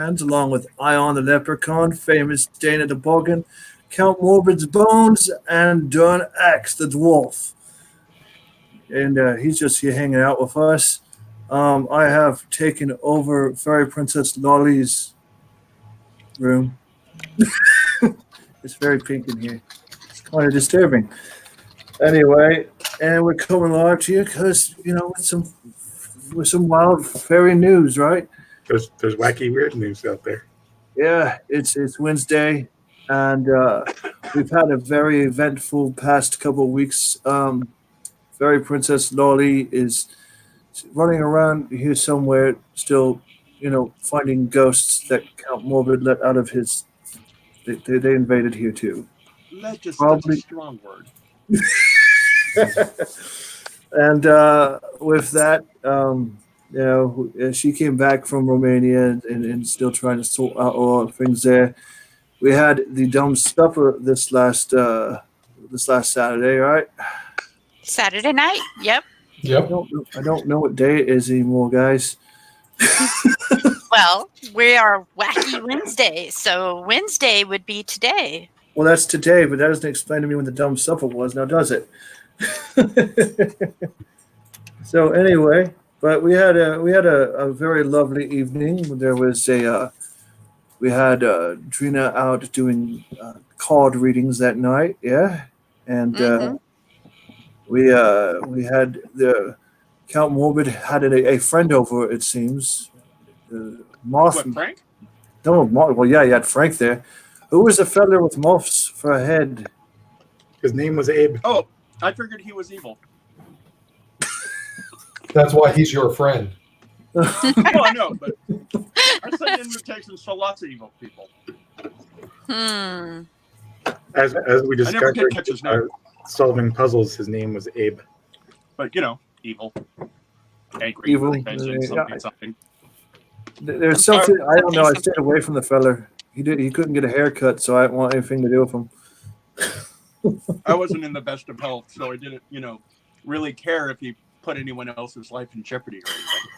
along with Ion the Leprechaun, famous Dana the Boggin, Count Morbid's Bones, and Dun X the Dwarf. And he's just here hanging out with us. I have taken over Fairy Princess Lolly's room. It's very pink in here. It's kind of disturbing. Anyway, and we're coming live to you because with some wild fairy news, right? There's wacky weird news out there. Yeah, it's Wednesday, and we've had a very eventful past couple of weeks. Fairy Princess Lolly is running around here somewhere, still, finding ghosts that Count Morbid let out of his. They invaded here too. That's a strong word. And with that, she came back from Romania and still trying to sort out all things there. We had the dumb supper this last Saturday, right? Saturday night. Yep. I don't know what day it is anymore, guys. Well, we are Wacky Wednesday, so Wednesday would be today. Well, that's today, but that doesn't explain to me when the dumb supper was, now does it? So anyway, but we had a very lovely evening. There was we had Drina out doing card readings that night, yeah, and we had the Count Morbid had a friend over, it seems. Moth. What, Frank? No, well, yeah, you had Frank there. Who was the fella with moths for a head? His name was Abe. Oh, I figured he was evil. That's why he's your friend. Well, I know, but I send invitations to lots of evil people. As we I never did discovered, catch his name. solving puzzles, his name was Abe. But, evil. Angry. Evil, Vengeance, yeah. something. There's something I don't know. I stayed away from the fella. He couldn't get a haircut, so I didn't want anything to do with him. I wasn't in the best of health, so I didn't, really care if he put anyone else's life in jeopardy or anything.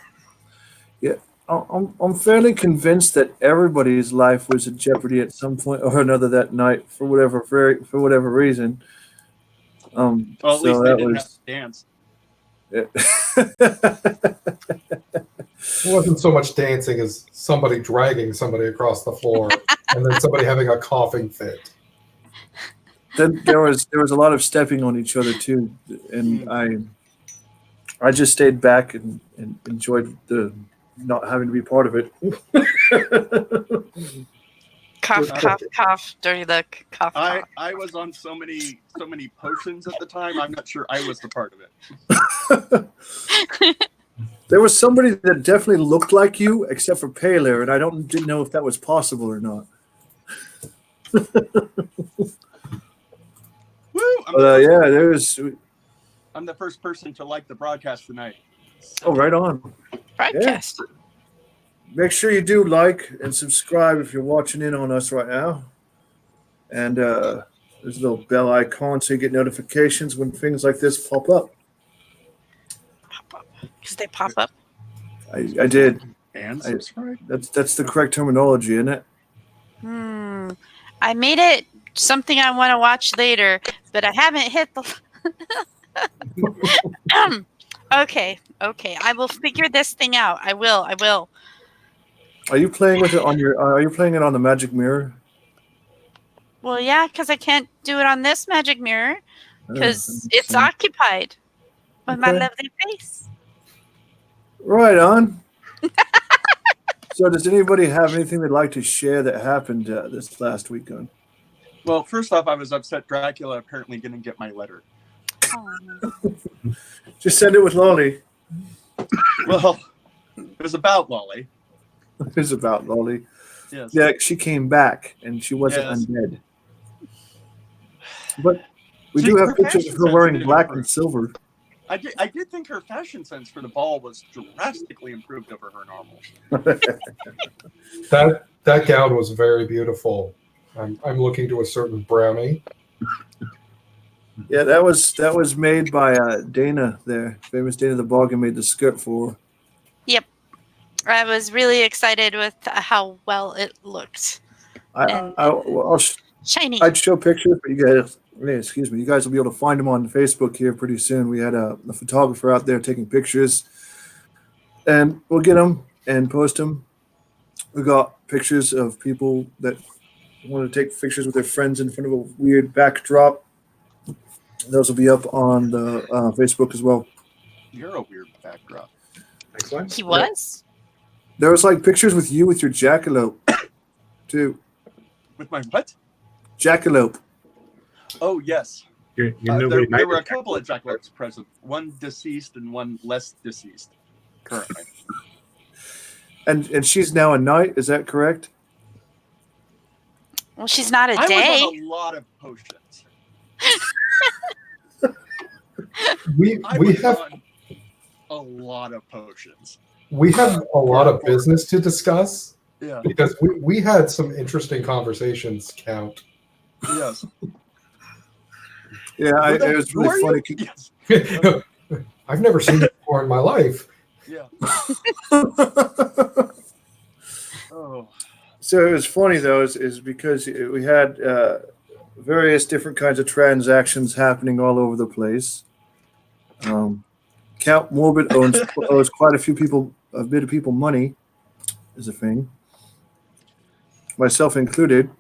Yeah, I'm fairly convinced that everybody's life was in jeopardy at some point or another that night for whatever reason. Well, at least they didn't have to dance. Yeah. It wasn't so much dancing as somebody dragging somebody across the floor and then somebody having a coughing fit. Then there was a lot of stepping on each other too, and I just stayed back and enjoyed the not having to be part of it. Cough, cough, cough. Dirty look. Cough, cough. I was on so many potions at the time. I'm not sure I was the part of it. There was somebody that definitely looked like you, except for paler, and I didn't know if that was possible or not. Woo! I'm the first person to like the broadcast tonight. Oh, right on. Broadcast. Yeah. Make sure you do like and subscribe if you're watching in on us right now. And there's a little bell icon so you get notifications when things like this pop up. Pop up. Because they pop up. I did. And subscribe. That's the correct terminology, isn't it? I made it something I want to watch later, but I haven't hit the... Okay. I will figure this thing out. I will. Are you playing with it on your? Are you playing it on the magic mirror? Well, yeah, because I can't do it on this magic mirror because it's occupied with my lovely face. Right on. So, does anybody have anything they'd like to share that happened this last weekend? Well, first off, I was upset Dracula apparently didn't get my letter. Just send it with Lolly. Well, it was about Lolly. It was about Lolly. Yes. Yeah, she came back and she wasn't undead. But we do have pictures of her wearing black and silver. I did think her fashion sense for the ball was drastically improved over her normal. That gown was very beautiful. I'm looking to a certain brownie. Yeah, that was made by Dana there. Famous Dana the Boggin made the skirt for her. Yep. I was really excited with how well it looked. And shiny. I'd show pictures, but you guys, excuse me, you guys will be able to find them on Facebook here pretty soon. We had a photographer out there taking pictures, and we'll get them and post them. We got pictures of people that want to take pictures with their friends in front of a weird backdrop. Those will be up on the Facebook as well. You're a weird backdrop. Excellent. He was? There was like pictures with you with your jackalope, too. With my what? Jackalope. Oh, yes. Your There newly were a knighted couple of jackalopes present. One deceased and one less deceased currently. And she's now a knight, is that correct? Well, she's not a I day. was on a lot of potions. We I we was have on a lot of potions. we have a lot of business to discuss Yeah. because we had some interesting conversations, Count. Yes. Yeah, Who the- it was who really are funny. you? Yes. I've never seen it before in my life. Yeah. Oh. So it was funny though, is because we had various different kinds of transactions happening all over the place. Count Morbid owes quite a bit of people money, is a thing. Myself included.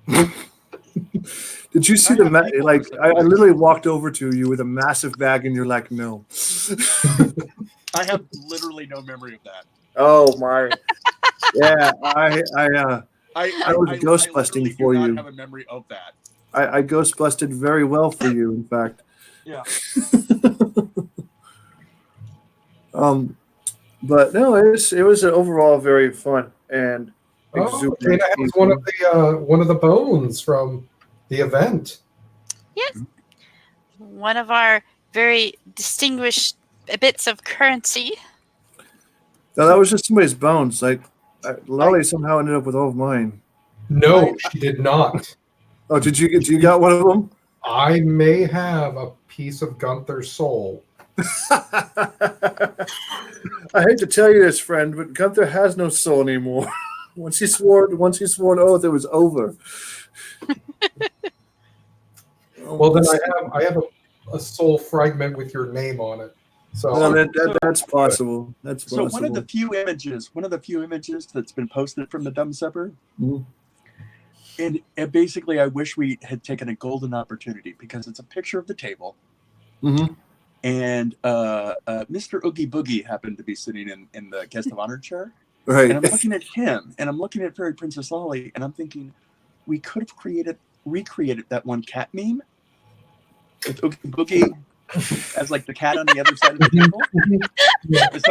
Did you see I the have people like? who said I that. literally walked over to you with a massive bag, and you're like, "No." I have literally no memory of that. Oh my! Yeah, I was ghost I busting literally for do not you. have a memory of that. I ghost busted very well for you, in fact. Yeah. But no, it was overall very fun and Oh, exuberant. Dana has one of the bones from the event. Yes. One of our very distinguished bits of currency. No, that was just somebody's bones. Like Lolly somehow ended up with all of mine. No, she did not. Oh, did you got one of them? I may have a piece of Gunther's soul. I hate to tell you this, friend, but Gunther has no soul anymore. Once he swore an oath, it was over. Well, then I have a soul fragment with your name on it. So that's possible. That's possible. So one of the few images that's been posted from the Dumb Supper, Mhm. and basically I wish we had taken a golden opportunity because it's a picture of the table, Mhm. and Mr. Oogie Boogie happened to be sitting in the guest of honor chair, Right. and I'm looking at him, and I'm looking at Fairy Princess Lolly, and I'm thinking we could have recreated that one cat meme with Oogie Boogie as like the cat on the other side of the table. Is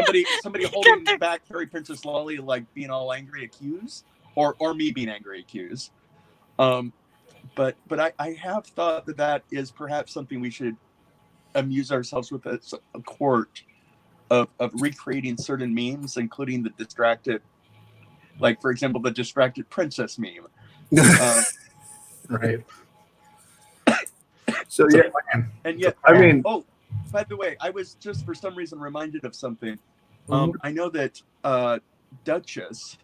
somebody holding back Fairy Princess Lolly, like being all angry accused, or me being angry accused. But I have thought that is perhaps something we should amuse ourselves with as a court of recreating certain memes, including the distracted, like for example, the distracted princess meme. Right. So It's a yeah, plan. And yet, I mean, oh, by the way, I was just for some reason reminded of something. Mhm. I know that Duchess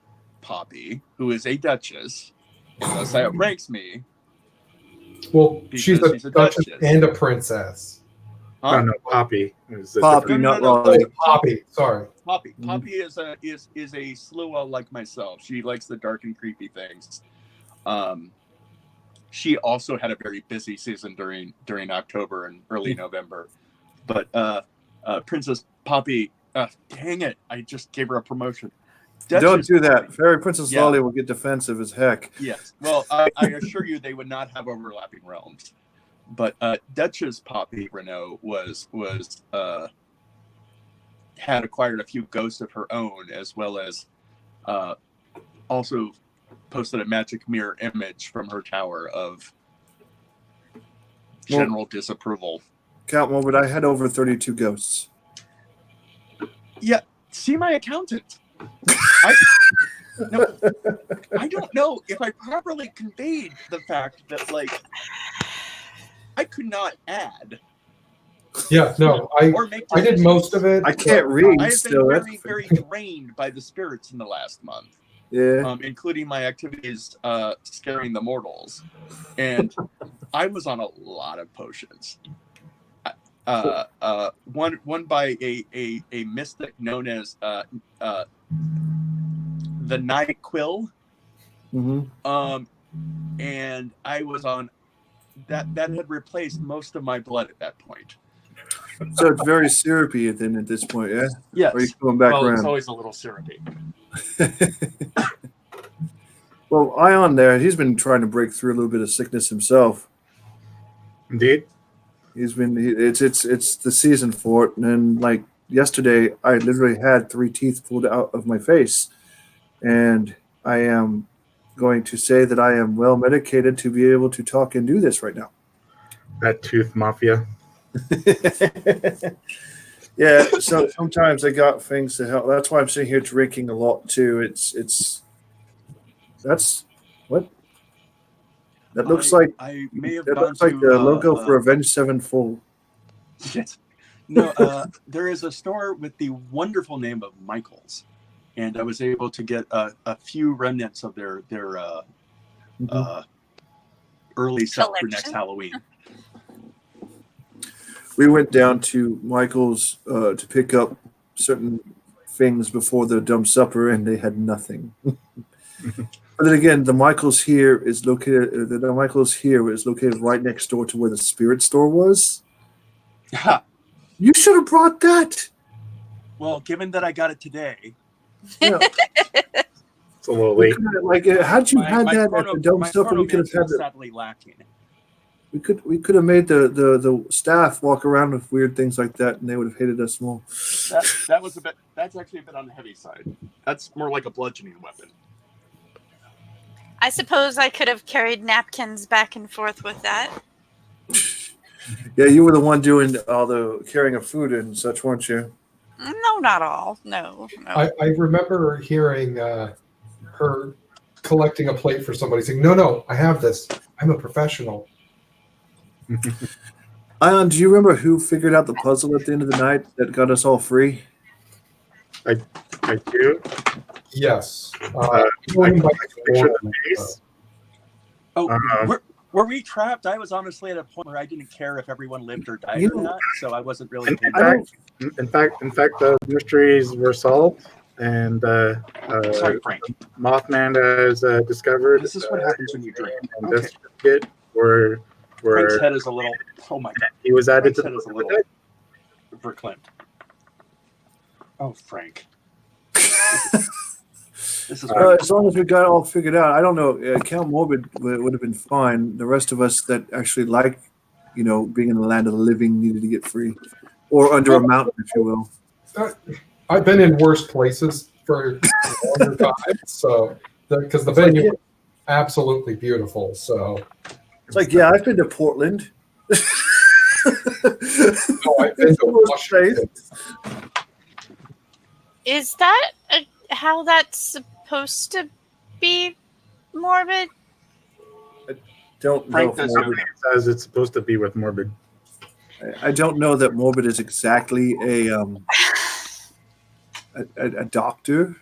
Poppy, who is a duchess, and thus that ranks me. well, Because she's she's a a duchess duchess. and a princess. Huh? No, Poppy. Is the Poppy, different- not No. Lolly. Oh, Poppy. Sorry. Poppy. Mhm. Poppy is a slua like myself. She likes the dark and creepy things. She also had a very busy season during October and early November. But Princess Poppy, dang it! I just gave her a promotion. Don't Duchess do that. Poppy- Fairy Princess Yeah. Lolly will get defensive as heck. Yes. Well, I assure you, they would not have overlapping realms. But Duchess Poppy Renault was had acquired a few ghosts of her own, as well as also posted a magic mirror image from her tower of general disapproval. Count one, but I had over 32 ghosts. Yeah, see my accountant. I don't know if I properly conveyed the fact that, like, I could not add Yeah, no, I make did decisions. most of it. I can't read. I have Still, been that's very drained by the spirits in the last month, yeah. including my activities scaring the mortals, and I was on a lot of potions. One by a mystic known as the Night Quill, and I was on that had replaced most of my blood at that point. So it's very syrupy then at this point, yeah? Yes. Or are you going back Well, it's around? always a little syrupy. Well, Ion there, he's been trying to break through a little bit of sickness himself. Indeed. It's the season for it, and then like yesterday, I literally had 3 teeth pulled out of my face, and I am going to say that I am well medicated to be able to talk and do this right now. That tooth mafia. Yeah, so sometimes I got things to help. That's why I'm sitting here drinking a lot too. That's what that looks like. I may have That gone looks like to the logo for Avenged Sevenfold. Yes. No, there is a store with the wonderful name of Michael's, and I was able to get a few remnants of their early stuff for next Halloween. We went down to Michael's to pick up certain things before the dumb supper, and they had nothing. But then again, the Michael's here is located. The Michael's here is located right next door to where the spirit store was. You should have brought that. Well, given that I got it today, Yeah. It's a little late. Like, had you had that at the dumb supper, we could have had sadly lacking. We could have made the staff walk around with weird things like that, and they would have hated us more. That was a bit. That's actually a bit on the heavy side. That's more like a bludgeoning weapon. I suppose I could have carried napkins back and forth with that. Yeah, you were the one doing all the carrying of food and such, weren't you? No, not all. No. I remember hearing her collecting a plate for somebody saying, no, I have this. I'm a professional. Ion, do you remember who figured out the puzzle at the end of the night that got us all free? I do. Yes. I can picture the face. Were we trapped? I was honestly at a point where I didn't care if everyone lived or died or not, so I wasn't really. In fact, the mysteries were solved, and Sorry, Frank. Mothman has discovered. This is what happens when you drink. And this kit were Frank's head is a little. Oh my god. He was added Frank's to head is a little verklempt. Oh, Frank. This is as long as we got it all figured out. I don't know. Count Morbid would have been fine. The rest of us that actually like, being in the land of the living needed to get free, or under a mountain, if you will. I've been in worse places for a longer time, so because the venue is absolutely beautiful. So it's like, yeah, I've been to Portland. I've been to Washington. Is that how that's supposed to be morbid? Don't Frank know. does says it's supposed to be with morbid. I don't know that Morbid is exactly a doctor.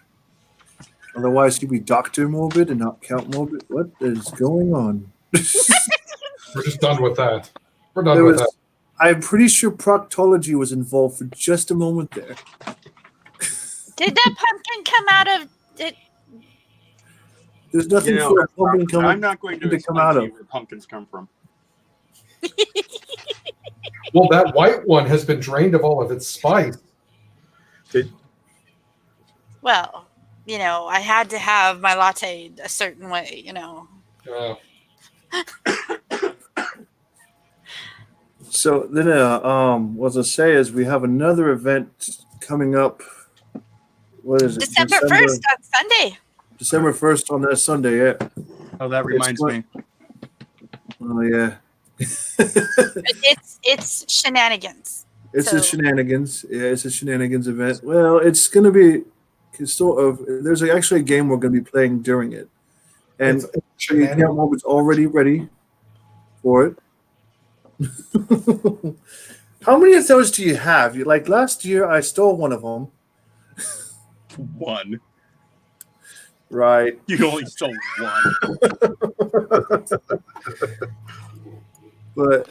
Otherwise, he'd be Dr. Morbid and not Count Morbid. What is going on? We're just done with that. We're done with that. I'm pretty sure proctology was involved for just a moment there. Did that pumpkin come out of it? There's nothing for a pumpkin I'm not going to come out of. where pumpkins come from. Well, that white one has been drained of all of its spice. Well, I had to have my latte a certain way, So then, what I say is we have another event coming up. What is it? December 1st on Sunday. December 1st on that Sunday, yeah. Oh, that reminds me. Oh, yeah. It's shenanigans. It's a shenanigans. Yeah, it's a shenanigans event. Well, it's going to be sort of. There's actually a game we're going to be playing during it, and the moment's already ready for it. How many of those do you have? Like last year, I stole one of them. One. Right. You only stole one. But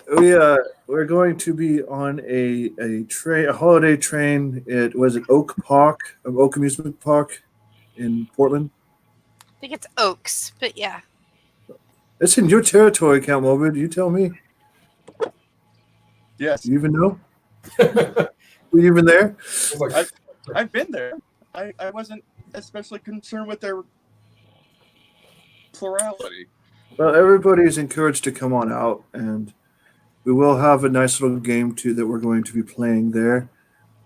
we're going to be on a train, a holiday train. It was at Oak Park, Oak Amusement Park in Portland. I think it's Oaks, but yeah. It's in your territory, Count Morbid. You tell me. Yes. You even know? Were you even there? It's like, I've been there. I wasn't especially concerned with their plurality. Well, everybody is encouraged to come on out, and we will have a nice little game too that we're going to be playing there.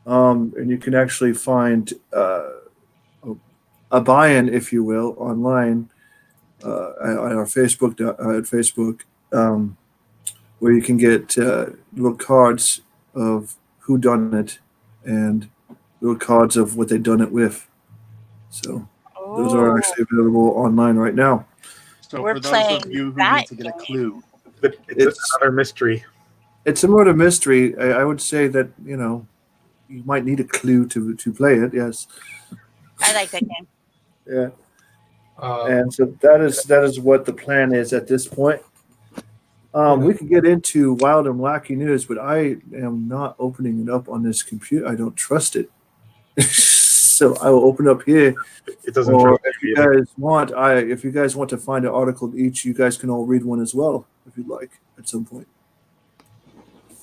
And you can actually find a buy-in, if you will, online on our Facebook at Facebook, where you can get little cards of who done it and little cards of what they done it with. So those are actually available online right now. So We're for those playing of you who that need to get a clue, But it's another mystery. It's a murder mystery. I would say that you might need a clue to play it. Yes. I like that game. Yeah. And so that is what the plan is at this point. We can get into wild and wacky news, but I am not opening it up on this computer. I don't trust it. So I will open up here. It doesn't. Or trust if you me either. guys want to find an article each, you guys can all read one as well if you'd like at some point.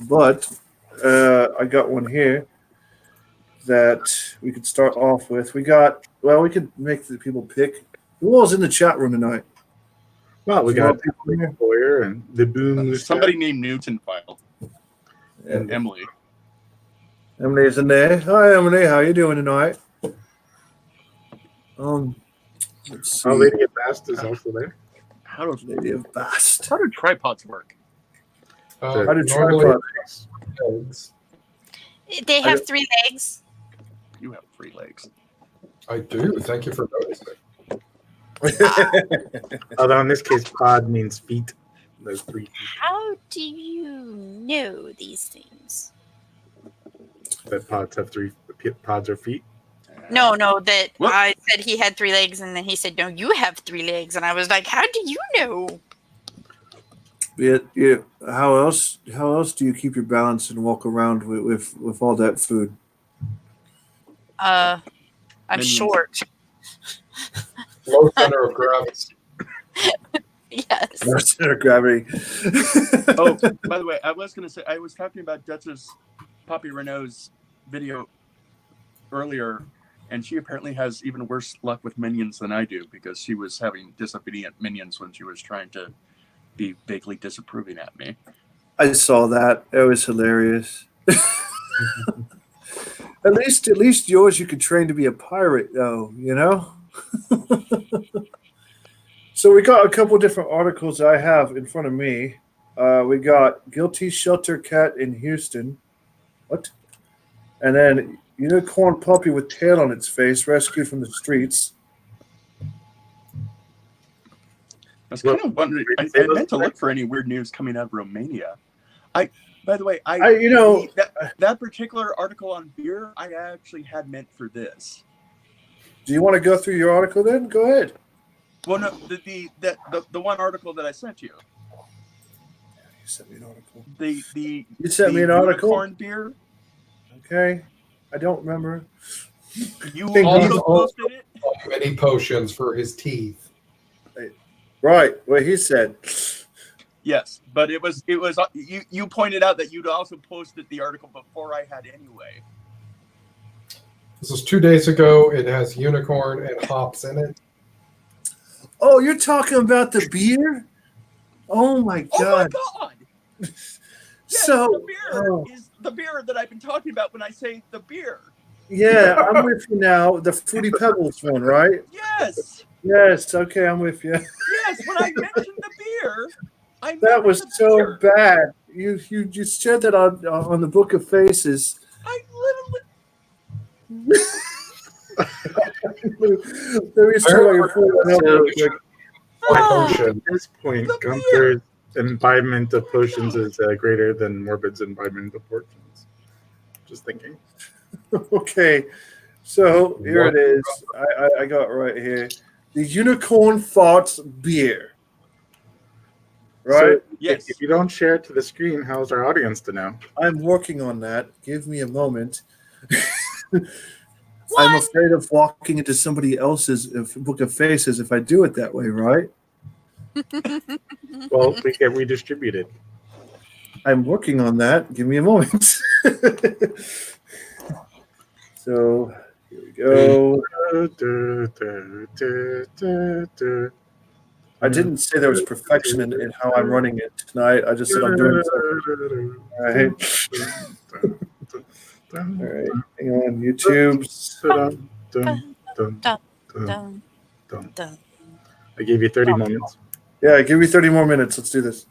But I got one here that we could start off with. We could make the people pick. Who all's in the chat room tonight? Well, we Some got more people in here? Boyer and the Boom. somebody named Newton File and Yeah. Emily. Emily's in there. Hi, Emily. How you doing tonight? Let's see. Our Lady of Bast is also there. How do Lady of Bast. tripods work? How do normally tripods? legs. They have 3 legs. You have 3 legs. I do. Thank you for noticing. Although in this case, pod means feet. There's 3 feet. How do you know these things? That pods have 3 pods or feet. No, that What? I said he had 3 legs, and then he said, "No, you have 3 legs," and I was like, "How do you know?" Yeah. How else do you keep your balance and walk around with all that food? I'm Minions. short. Low center of gravity. Yes. No center of gravity. Oh, by the way, I was going to say, I was talking about Duchess Poppy Renault's video earlier, and she apparently has even worse luck with minions than I do, because she was having disobedient minions when she was trying to be vaguely disapproving at me. I saw that. It was hilarious. At least yours you could train to be a pirate, though, So we got a couple different articles I have in front of me. We got guilty shelter cat in Houston. What? And then unicorn puppy with tail on its face rescued from the streets. I was kind of wondering. I meant to look for any weird news coming out of Romania. By the way, that particular article on beer, I actually had meant for this. Do you want to go through your article then? Go ahead. Well, no, the one article that I sent you. You sent me an article. You sent me an article? Unicorn beer. Okay. I don't remember. You Think also he's posted it. Many potions for his teeth. Right. What he said. Yes, but it was you pointed out that you'd also posted the article before I had anyway. This is 2 days ago. It has unicorn and hops in it. Oh, you're talking about the beer? Oh my God. Oh my God! Yes, So the beer is the beer that I've been talking about when I say the beer. yeah, I'm with you now. The Fruity Pebbles one, right? Yes, Yes. Okay, I'm with you. yes. When I mentioned the beer, I That meant was the so beer. bad. You said that on the Book of Faces. I literally. Let me start your So, My at potion. this point, The Gunther imbibement of potions is greater than Morbid's imbibement of potions. Just thinking. Okay, so here it is. I got it right here. The Unicorn Farts beer. Right? So Yes. if you don't share it to the screen, how's our audience to know? I'm working on that. Give me a moment. I'm afraid of walking into somebody else's book of faces if I do it that way, right? Well, we get redistributed. I'm working on that. Give me a moment. So here we go. I didn't say there was perfection in how I'm running it tonight. I just said I'm doing something. All right. All right. Hang on. YouTube's. Dun. I gave you 30 moments. Yeah, give me 30 more minutes. Let's do this.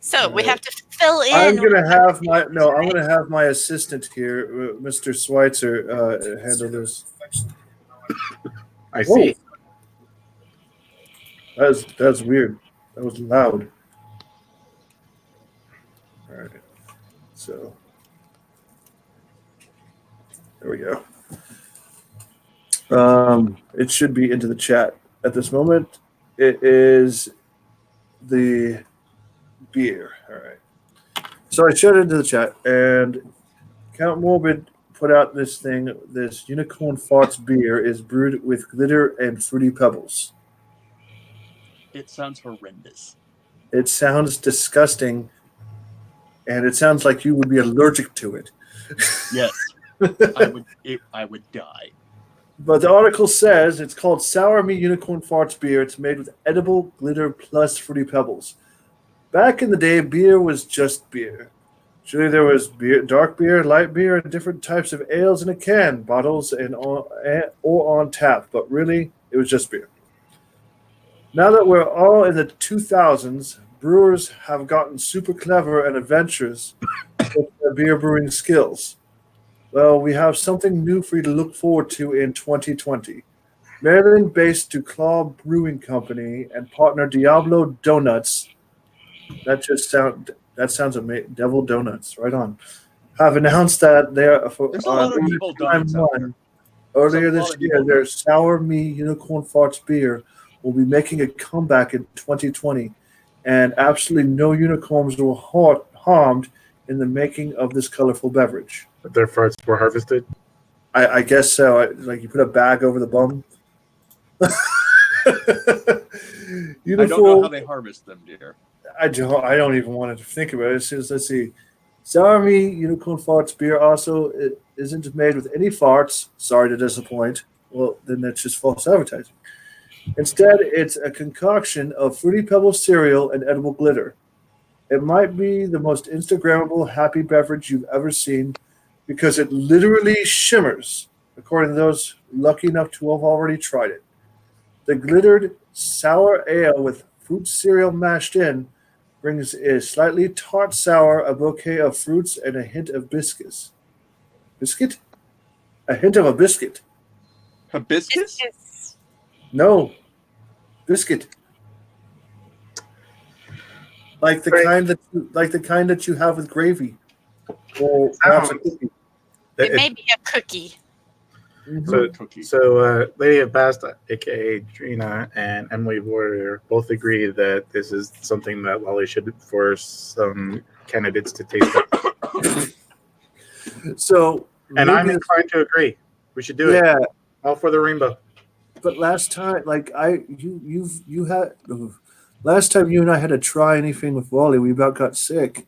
So we have to fill in. I'm gonna have my assistant here, Mr. Schweitzer, handle this. I see. That's weird. That was loud. All right. So there we go. It should be into the chat at this moment. It is the beer. All right. So I showed it into the chat, and Count Morbid put out this thing. This Unicorn Farts beer is brewed with glitter and fruity pebbles. It sounds horrendous. It sounds disgusting, and it sounds like you would be allergic to it. Yes. I would die. But the article says it's called Sour Me Unicorn Farts Beer. It's made with edible glitter plus fruity pebbles. Back in the day, beer was just beer. Surely there was beer, dark beer, light beer, and different types of ales in a can, bottles, or on tap. But really, it was just beer. Now that we're all in the 2000s, brewers have gotten super clever and adventurous with their beer brewing skills. Well, we have something new for you to look forward to in 2020. Maryland-based Duclaw Brewing Company and partner Diablo Donuts. That sounds amazing. Devil Donuts, right on. Have announced that they are for There's a lot of evil donuts out there. Earlier this year, their Sour Me Unicorn Farts beer will be making a comeback in 2020, and absolutely no unicorns were harmed in the making of this colorful beverage. But their farts were harvested? I guess so. Like you put a bag over the bum. I don't know how they harvest them, dear. I don't even want to think about it. As soon as let's see. Sour Me Unicorn Farts beer also isn't made with any farts. Sorry to disappoint. Well, then that's just false advertising. Instead, it's a concoction of Fruity Pebbles cereal and edible glitter. It might be the most Instagrammable happy beverage you've ever seen because it literally shimmers, according to those lucky enough to have already tried it. The glittered sour ale with fruit cereal mashed in brings a slightly tart sour, a bouquet of fruits, and a hint of biscuits. Biscuit? A hint of a biscuit. Hibiscus? No. Biscuit. Like the kind that you have with gravy. Or perhaps a cookie. It may be a cookie. So Lady of Bast, aka Trina, and Emily Warrior both agree that this is something that Lolly should force some candidates to taste it. So, and I'm inclined to agree. We should do it. Yeah. All for the rainbow. But last time, last time you and I had to try anything with Wally, we about got sick.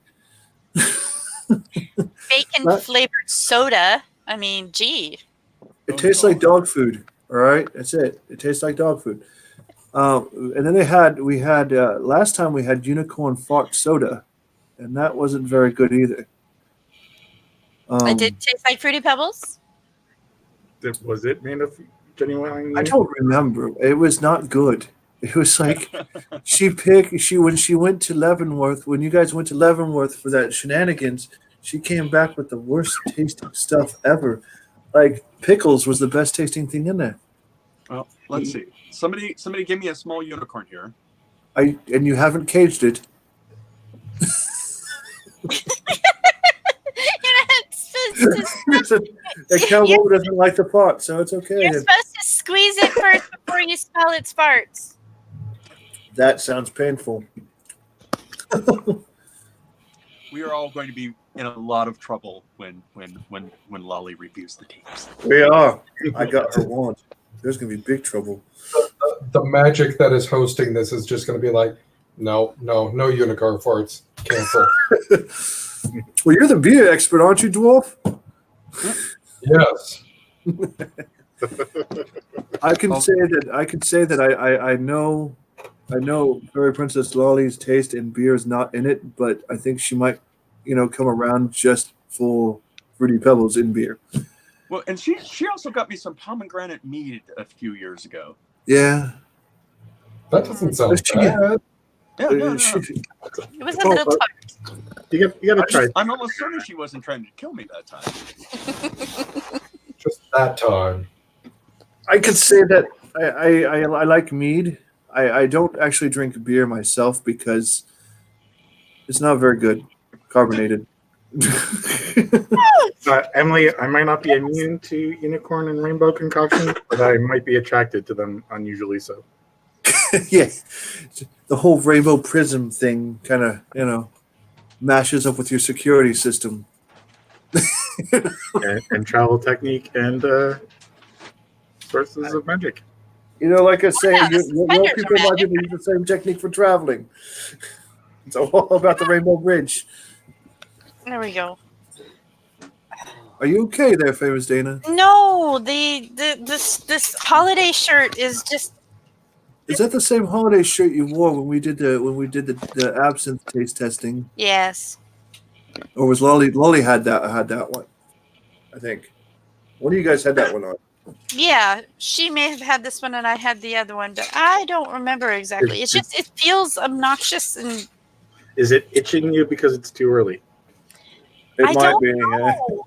Bacon flavored soda. I mean, gee. It tastes like dog food. All right, that's it. It tastes like dog food. And then we had last time we had unicorn fart soda, and that wasn't very good either. It did taste like Fruity Pebbles. Was it made of genuine? I don't remember. It was not good. It was like when she went to Leavenworth, when you guys went to Leavenworth for that shenanigans, she came back with the worst tasting stuff ever. Like pickles was the best tasting thing in there. Well, let's see. Somebody give me a small unicorn here. And you haven't caged it. The cowboy doesn't like the pot, so it's okay. You're supposed to squeeze it first before you smell its farts. That sounds painful. We are all going to be in a lot of trouble when Lolly reviews the tapes. We are. I got her wand. There's gonna be big trouble. The magic that is hosting this is just going to be like, no unicorn farts. Cancel. Well, you're the beer expert, aren't you, Dwarf? Yes. I can say that I know Fairy Princess Lolly's taste in beer is not in it, but I think she might, come around just for Fruity Pebbles in beer. Well, and she also got me some pomegranate mead a few years ago. Yeah. That doesn't sound bad. Yeah, no. It was a little tart. You gotta try. I'm almost certain she wasn't trying to kill me that time. Just that time. I could say that I like mead. I don't actually drink beer myself because it's not very good, carbonated. Emily, I might not be immune to unicorn and rainbow concoctions, but I might be attracted to them unusually so. Yeah, the whole rainbow prism thing kind of, mashes up with your security system. and travel technique and sources of magic. Like I say, Yeah, the more suspenders people are might use the same technique for traveling. It's all about the rainbow bridge. There we go. Are you okay there, famous Dana? No, this holiday shirt is just. Is that the same holiday shirt you wore when we did the absinthe taste testing? Yes. Or was Lolly had that one? I think. One of you guys had that one on. Yeah, she may have had this one and I had the other one, but I don't remember exactly. It's just, it feels obnoxious and. Is it itching you because it's too early? It I might don't be. know.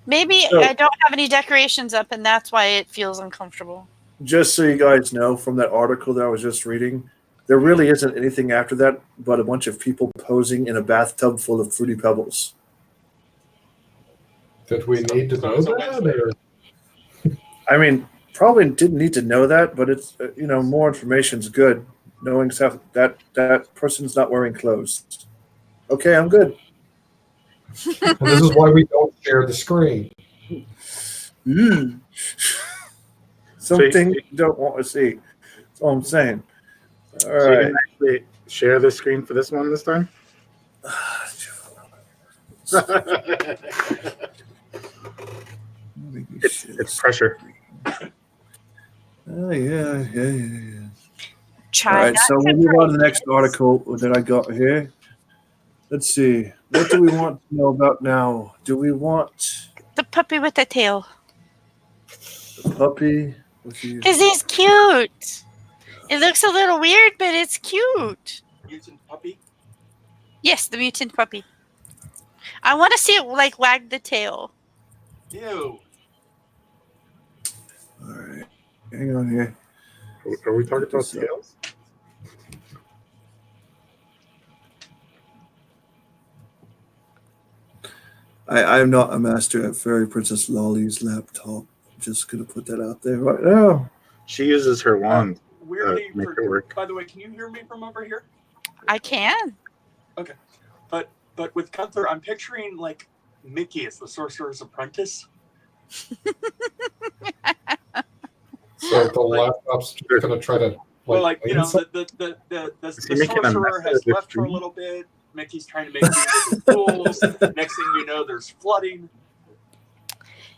Maybe So- I don't have any decorations up and that's why it feels uncomfortable. Just so you guys know, from that article that I was just reading, there really isn't anything after that but a bunch of people posing in a bathtub full of Fruity Pebbles. Did we need to know that? Or? I mean, probably didn't need to know that, but it's more information's good. Knowing stuff that person's not wearing clothes. Okay, I'm good. And this is why we don't share the screen. Something you don't want to see. That's all I'm saying. All So right. you can actually share the screen for this one this time? It's pressure. Oh, yeah. Try All right, not so to we'll move on to the break next it. article that I got here. Let's see. What do we want to know about now? Do we want The puppy with the tail. the puppy? Because he's cute. It looks a little weird, but it's cute. Mutant puppy. Yes, the mutant puppy. I want to see it wag the tail. Ew. All right. Hang on here. Are we talking about scales? I'm not a master at Fairy Princess Lolly's laptop. Just going to put that out there right now. She uses her wand. Weirdly, make it work. by the way, can you hear me from over here? I can. But with Gunther, I'm picturing like Mickey as the Sorcerer's Apprentice. So the laptop's going to try to. The Is he making a sorcerer mess has of the left for a screen? little bit. Mickey's trying to make do with the tools. Next thing you know, there's flooding.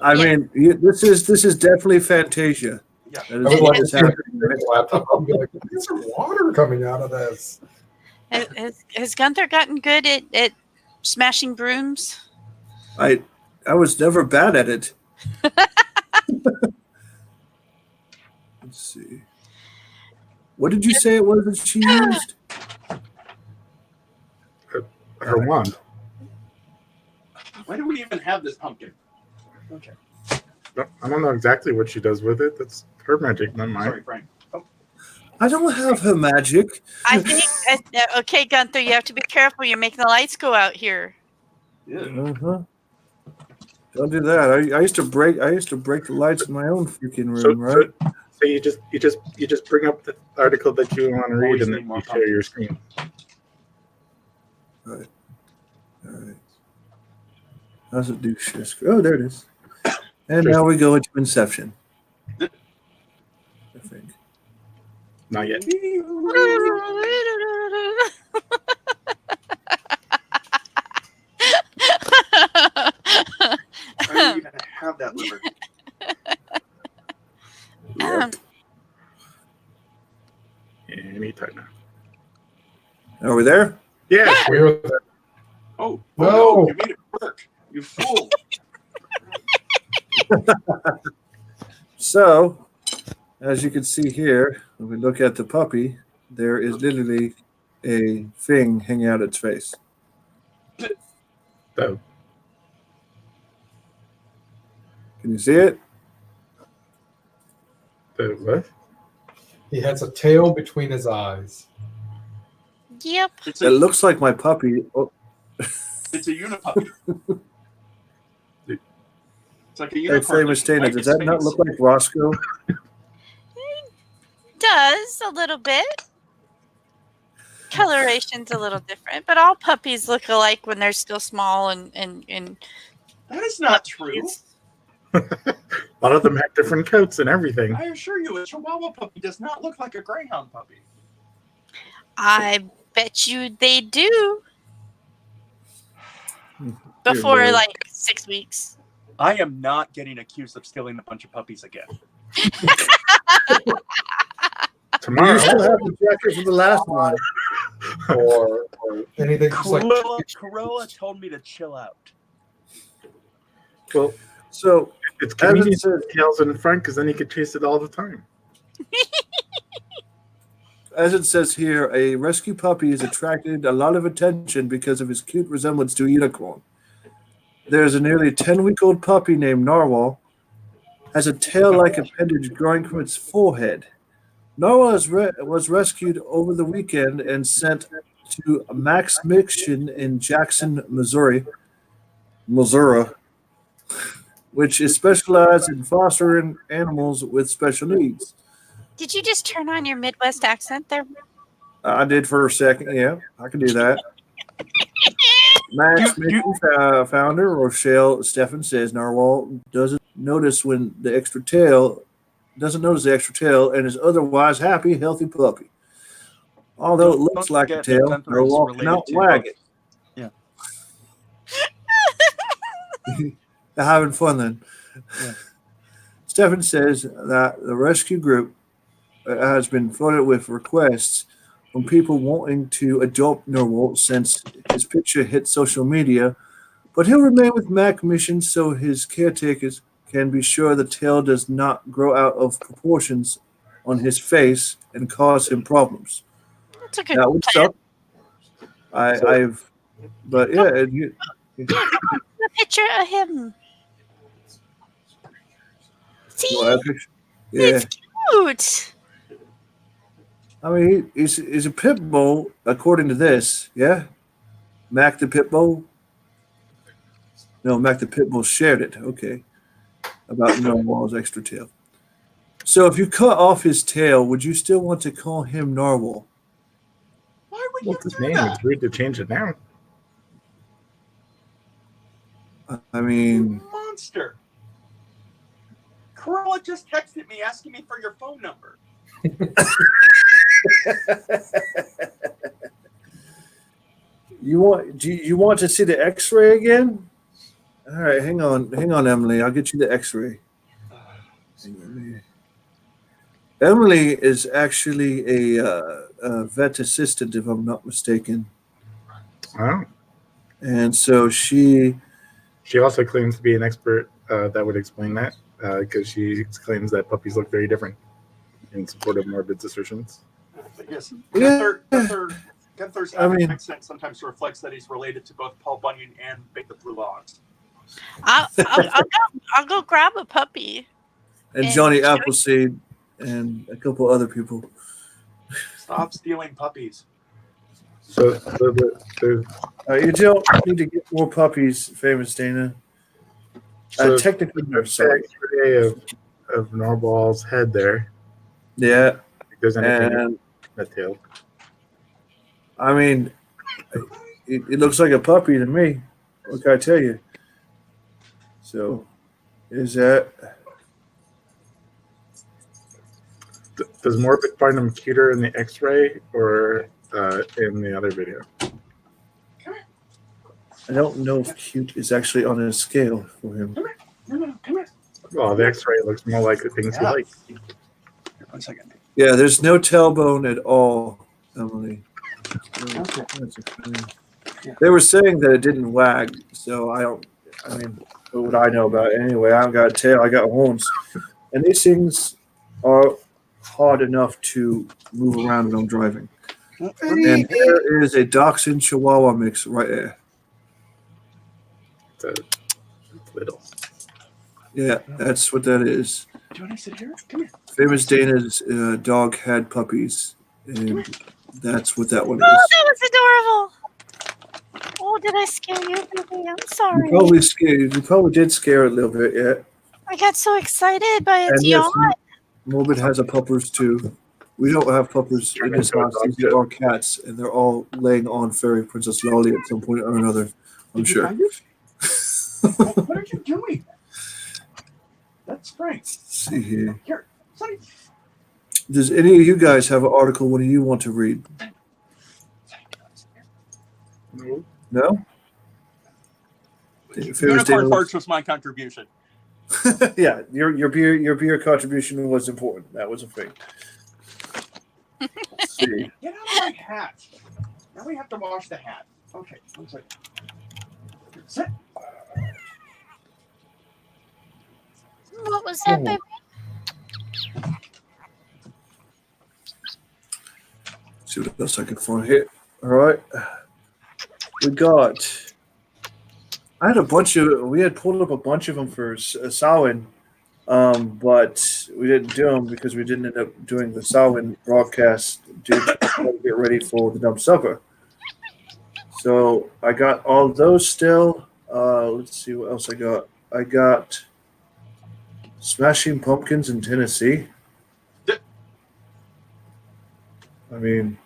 I mean, this is definitely Fantasia. Yeah. That I is would what like to is see happening. the laptop. I'll be like, there's some water coming out of this. Has Gunther gotten good at smashing brooms? I was never bad at it. Let's see. What did you say it was that she used? Her wand. Why do we even have this pumpkin? Okay. I don't know exactly what she does with it. That's her magic, not mine. Sorry, Frank. Oh. I don't have her magic. I think. Okay, Gunther, you have to be careful. You're making the lights go out here. Uh-huh. Don't do that. I used to break the lights in my own freaking room, right? So you just bring up the article that you want to read Always and need then more you share your screen. All right. How's it do share screen? Oh, there it is. And now we go into Inception. I think. Not yet. I don't even have that liver. Anytime now. Are we there? Yeah. We're there. Oh No. no! You made it work. You fool! So, as you can see here, when we look at the puppy, there is literally a thing hanging out its face. So, Can you see it? what? He has a tail between his eyes. Yep. It's It a looks like my puppy. Oh, unipuppy. It's like a hey, unicorn. famous Dana, Like does its that not face. look like Roscoe? Does a little bit. Coloration's a little different, but all puppies look alike when they're still small and That is not true. A lot of them have different coats and everything. I assure you, a Chihuahua puppy does not look like a Greyhound puppy. I bet you they do. Before Lord. like 6 weeks. I am not getting accused of stealing a bunch of puppies again. Tomorrow. You still have the jacket from the last one. Or anything just like Corolla told me to chill out. Well, So, it's as it convenient says, tails in front because then you could chase it all the time. as it says here, a rescue puppy has attracted a lot of attention because of his cute resemblance to a unicorn. There's a nearly 10-week-old puppy named Narwhal, has a tail-like appendage growing from its forehead. Narwhal was rescued over the weekend and sent to Max Mission in Jackson, Missouri, which is specialized in fostering animals with special needs. Did you just turn on your Midwest accent there? I did for a second, yeah, I can do that. Max Mission founder Rochelle Steffen says Narwhal doesn't notice the extra tail and is otherwise happy, healthy puppy. Although it looks Don't like a forget tail, that Gunther is Narwhal related cannot to wag both. it. Yeah. They're having fun then. Yeah. Stephen says that the rescue group has been flooded with requests from people wanting to adopt Narwhal since his picture hit social media, but he'll remain with Mac Mission so his caretakers can be sure the tail does not grow out of proportions on his face and cause him problems. That's a good That would plan. suck. But yeah, A picture of him. See, yeah. it's cute. I mean, he's a pit bull, according to this. Yeah, Mac the pit bull. No, Mac the pit bull shared it. Okay, about Narwhal's extra tail. So, if you cut off his tail, would you still want to call him Narwhal? Why would you What's his do name? that? It's weird to change it now. I mean, Monster. Corolla just texted me asking me for your phone number. you want to see the X-ray again? All right, hang on, Emily. I'll get you the X-ray. Emily is actually a vet assistant, if I'm not mistaken, Oh. and so she also claims to be an expert that would explain that because she claims that puppies look very different in support of Morbid's assertions. But yes, Yeah. Gunther's I mean- accent sometimes reflects that he's related to both Paul Bunyan and Big the Blue Ox. I'll go grab a puppy. and And Johnny show- Appleseed and a couple other people. Stop stealing puppies. So the You don't need to get more puppies, famous Dana. so Technically, no, sorry. X-ray of Norball's head there. Yeah, If there's anything in and that tail. I mean, it looks like a puppy to me. What can I tell you? So, is that? Does Morbid find him cuter in the X-ray or in the other video? I don't know if cute is actually on a scale for him. No, come here. Well, the X-ray looks more like the things he Yeah. likes. Here, 1 second. Yeah, there's no tailbone at all, Emily. Okay. That's a thing. Yeah. They were saying that it didn't wag, so I mean, what would I know about it anyway? I haven't got a tail, I got horns. And these things are hard enough to move around when I'm driving. And there is a Dachshund Chihuahua mix right there. It's little. Yeah, that's what that is. Do you want to sit here? Come here. Famous Dana's dog had puppies, and that's what that one Oh, is. that was adorable. Oh, did I scare you, baby? I'm sorry. You probably did scare it a little bit, yeah. I got so excited by its And yes, yawn. Morbid has a puppers too. We don't have puppers in this house. These are our cats, and they're all laying on Fairy Princess Lolly at some point or another. I'm Did you sure. find it? What are you doing? That's Frank. Let's see here. Here, Sonny. Does any of you guys have an article one of you want to read? No. No? Famous Unicorn Dana- parts was my contribution. yeah, your beer contribution was important. That was a thing. Let's see. Get out of my hat. Now we have to wash the hat. Okay, 1 second. Sit. What was that, Oh. baby? See what else I can find here. All right. We had pulled up a bunch of them for Samhain, but we didn't do them because we didn't end up doing the Samhain broadcast to get ready for the dump supper. So I got all those still. Let's see what else I got. I got Smashing Pumpkins in Tennessee. I mean,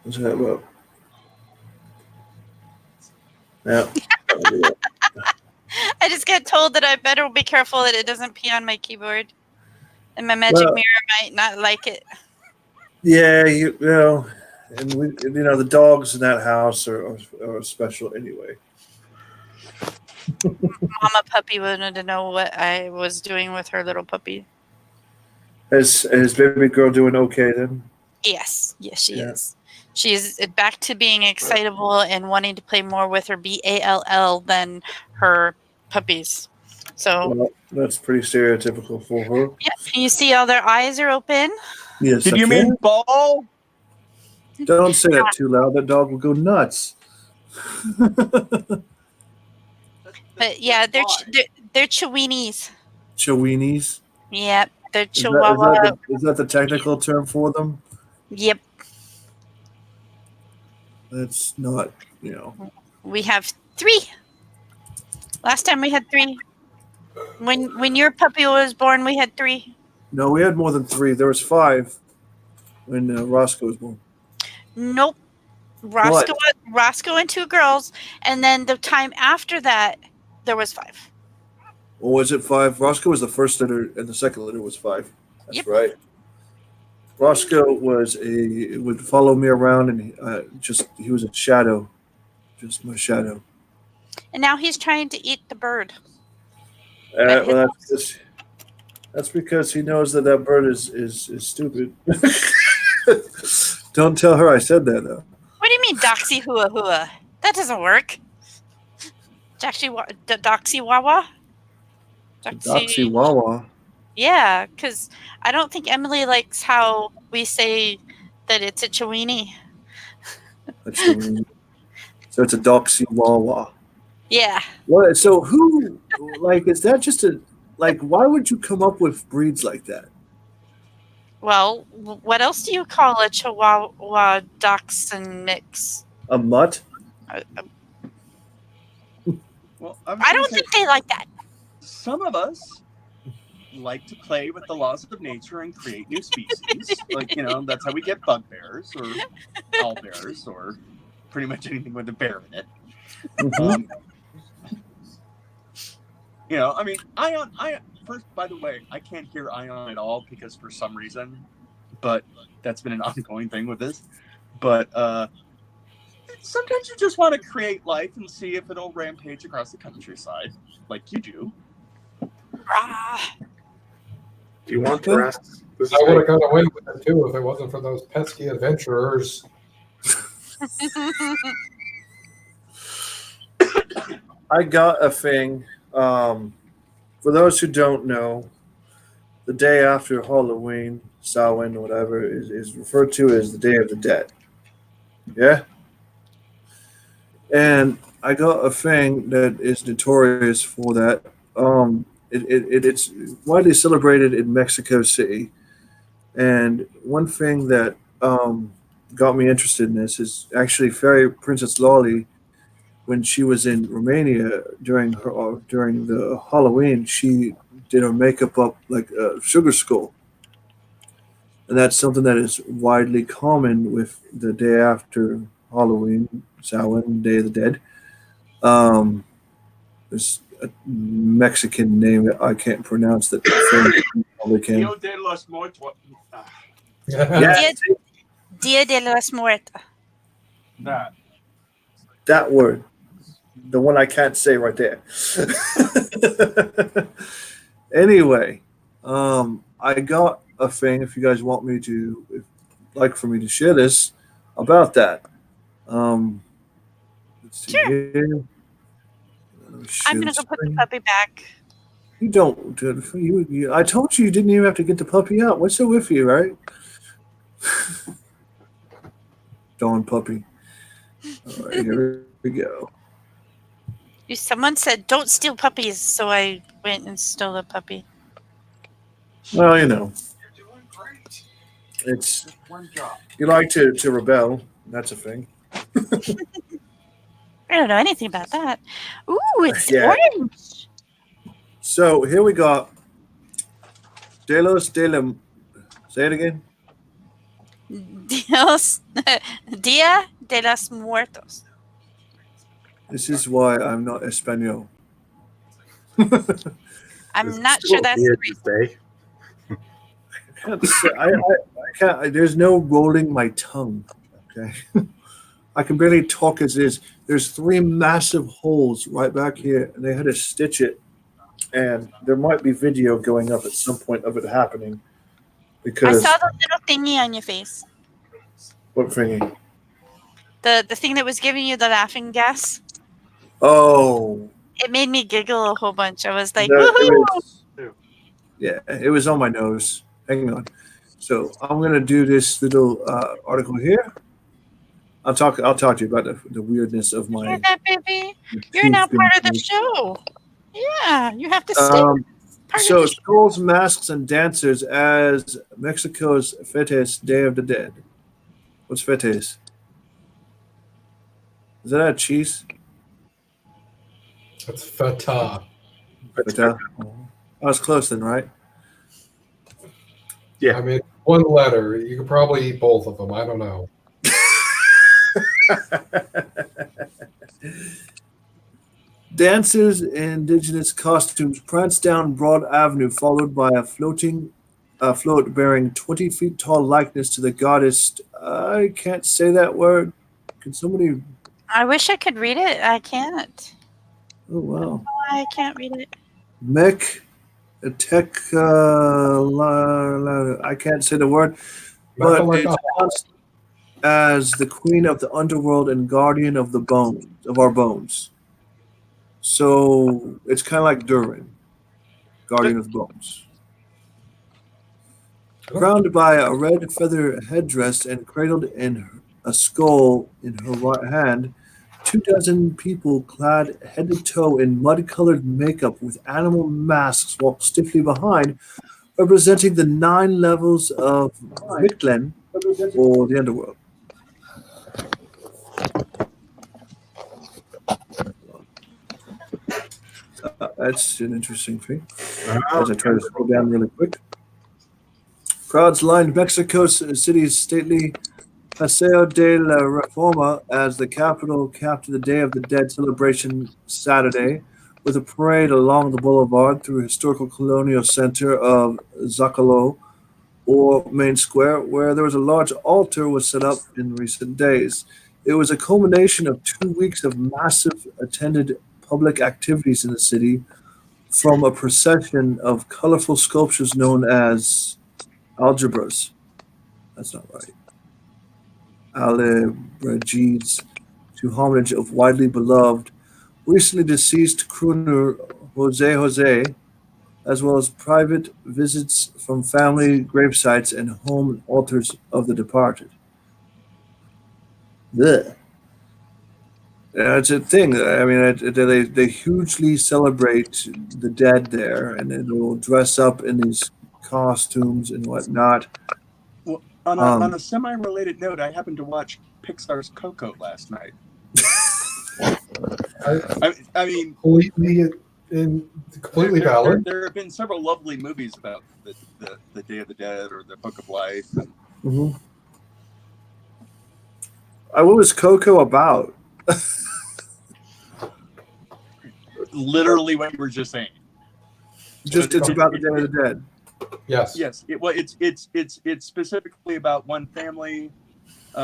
what's that about? Yeah. I just got told that I better be careful that it doesn't pee on my keyboard. And my magic Well- mirror might not like it. Yeah, you know, and the dogs in that house are special anyway. Mama puppy wanted to know what I was doing with her little puppy. Is baby girl doing okay then? Yes, she Yeah. is. She's back to being excitable and wanting to play more with her BALL than her puppies. So, Well, that's pretty stereotypical for her. yep, you see all their eyes are open. Yes. Did I you can. mean ball? Don't say that too loud. That dog will go nuts. But yeah, they're Chiweenies. Chiweenies. Yep, they're Is Chihuahua. is that the technical term for them? Yep, That's not, we have 3. Last time we had 3. When your puppy was born, we had 3. No, we had more than 3. There was 5 when Roscoe was born. Nope. Roscoe and 2 girls, and then the time after that, there was 5. Or was it 5? Roscoe was the first litter, and the second litter was 5. That's Yep. right. Roscoe would follow me around, and he was a shadow, just my shadow. And now he's trying to eat the bird. Well, that's because he knows that bird is stupid. Don't tell her I said that though. What do you mean, doxy hua hua? That doesn't work. Doxy wawa? Doxy Wawa. Yeah, because I don't think Emily likes how we say that it's a Chiweenie. So it's a Doxy Wawa. Yeah. What? So who? Is that just why would you come up with breeds like that? Well, what else do you call a Chihuahua dachshund mix? A mutt? Well, I don't think they like that. some of us like to play with the laws of nature and create new species. Like, that's how we get bugbears or owlbears or pretty much anything with a bear in it. Mhm. I mean, Ion. First, by the way, I can't hear Ion at all because for some reason, but that's been an ongoing thing with this. But sometimes you just want to create life and see if it'll rampage across the countryside, like you do. Ah. If you want to ask, I would have got away with it too if it wasn't for those pesky adventurers. I got a thing. For those who don't know, the day after Halloween, Samhain, whatever, is referred to as the Day of the Dead. Yeah? And I got a thing that is notorious for that. It's widely celebrated in Mexico City. And one thing that got me interested in this is actually Fairy Princess Lolly. When she was in Romania during the Halloween, she did her makeup up like a sugar skull, and that's something that is widely common with the day after Halloween, Samhain, Day of the Dead. There's a Mexican name that I can't pronounce that probably can. Dia de los Muertos. Yeah, Dia de los Muertos. that word, the one I can't say right there. Anyway, I got a thing. If you guys want me to, like for me to share this about that. Let's see Sure. here. I'm gonna go put the puppy back. You don't. You, I told you didn't even have to get the puppy out. What's up with you, right? Dawn puppy. All right, here we go. Someone said, "Don't steal puppies," so I went and stole a puppy. Well, You're doing great. it's Just one job. you like to rebel. That's a thing. I don't know anything about that. Ooh, it's Yeah. orange. So here we got Say it again. Dia de los Muertos. This is why I'm not Espanol. I'm not sure that's the weird reason. to say. I can't. There's no rolling my tongue. Okay, I can barely talk as is. There's 3 massive holes right back here, and they had to stitch it. And there might be video going up at some point of it happening. I Because saw the little thingy on your face. what thingy? The thing that was giving you the laughing gas. Oh, It made me giggle a whole bunch. I was like, it woohoo! was- yeah, it was on my nose. Hang on. So I'm gonna do this little article here. I'll talk to you about the weirdness of my. Hear that, baby? You're now part of the show. Yeah, you have to stay part So of the show. skulls, masks, and dancers as Mexico's Fetes Day of the Dead. What's Fetes? Is that a cheese? That's feta. Feta. I was close then, right? Yeah. I mean, one letter. You could probably eat both of them. I don't know. Dancers in indigenous costumes prance down Broad Avenue, followed by a float bearing 20 feet tall likeness to the goddess. I can't say that word. Can somebody? I wish I could read it. I can't. Oh wow. I can't read it. I can't say the word, but it's announced as the queen of the underworld and guardian of the bones of our bones. So it's kind of like Durin, guardian of the bones. Crowned by a red feather headdress and cradled in a skull in her right hand, 24 people clad head to toe in mud-colored makeup with animal masks walk stiffly behind, representing the 9 levels of Midglen or the underworld. That's an interesting thing. As I try to scroll down really quick. Crowds lined Mexico City's stately Paseo de la Reforma as the capital capped the Day of the Dead celebration Saturday with a parade along the boulevard through historical colonial center of Zocalo or Main Square, where there was a large altar was set up in recent days. It was a culmination of 2 weeks of massive attended public activities in the city, from a procession of colorful sculptures known as algebras. That's not right. Alebrajids to homage of widely beloved, recently deceased crooner Jose, as well as private visits from family gravesites and home altars of the departed. Ugh. Yeah, it's a thing. I mean, they hugely celebrate the dead there, and they will dress up in these costumes and whatnot. Well, on a semi-related note, I happened to watch Pixar's Coco last night. I mean, completely valid. There have been several lovely movies about the Day of the Dead or the Book of Life. Mm-hmm. What was Coco about? Literally what you were just saying. Just it's about the Day of the Dead. Yes. Yes. It's specifically about one family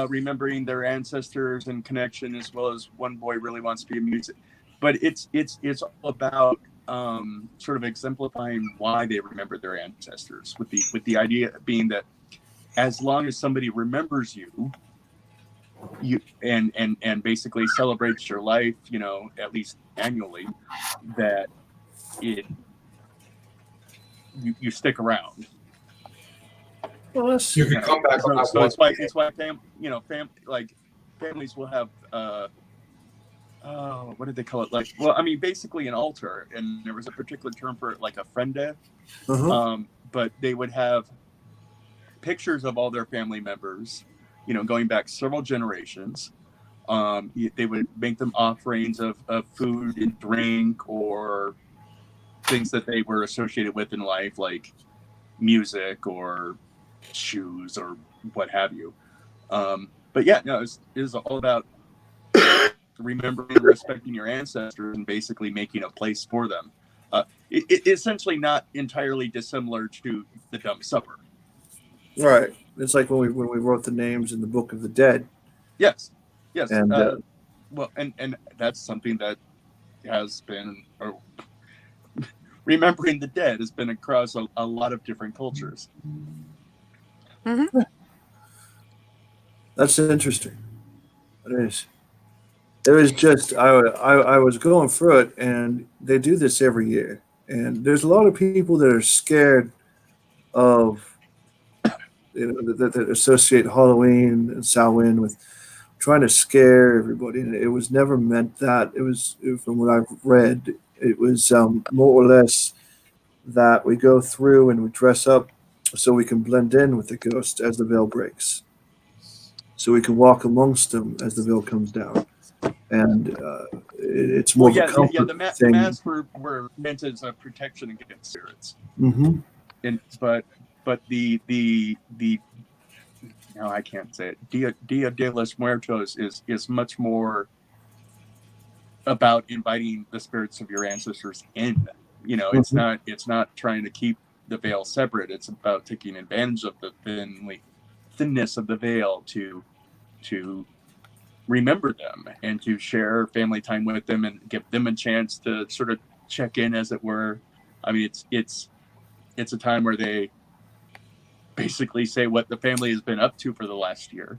remembering their ancestors and connection, as well as one boy really wants to be a music. But it's all about sort of exemplifying why they remember their ancestors, with the idea being that as long as somebody remembers you and basically celebrates your life, at least annually, that you stick around. Well, You can come back on that So one. it's why families will have what did they call it? Basically an altar, and there was a particular term for it, like a frende. But they would have pictures of all their family members, going back several generations. They would make them offerings of food and drink, or things that they were associated with in life, like music or shoes or what have you. But yeah, no, it was all about remembering and respecting your ancestors and basically making a place for them. It essentially not entirely dissimilar to the Dumb Supper. Right. It's like when we wrote the names in the Book of the Dead. Yes. And and that's something that has been, remembering the dead has been across a lot of different cultures. Mm-hmm. That's interesting. It is. It was just I was going through it, and they do this every year, and there's a lot of people that are scared of that associate Halloween and Samhain with trying to scare everybody, and it was never meant that. It was, from what I've read, it was more or less that we go through and we dress up so we can blend in with the ghost as the veil breaks, so we can walk amongst them as the veil comes down. And it's more of a comfort the thing. masks were meant as a protection against spirits. Mm-hmm. But the no, I can't say it. Dia de los Muertos is much more about inviting the spirits of your ancestors in. It's not trying to keep the veil separate. It's about taking advantage of the thinness of the veil to remember them and to share family time with them and give them a chance to sort of check in, as it were. I mean, it's a time where they basically say what the family has been up to for the last year.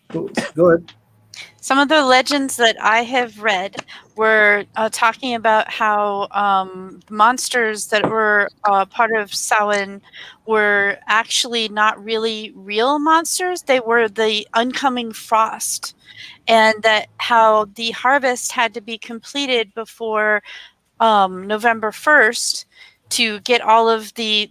Go ahead. Some of the legends that I have read were talking about how monsters that were part of Samhain were actually not really real monsters. They were the oncoming frost, and that how the harvest had to be completed before November 1st to get all of the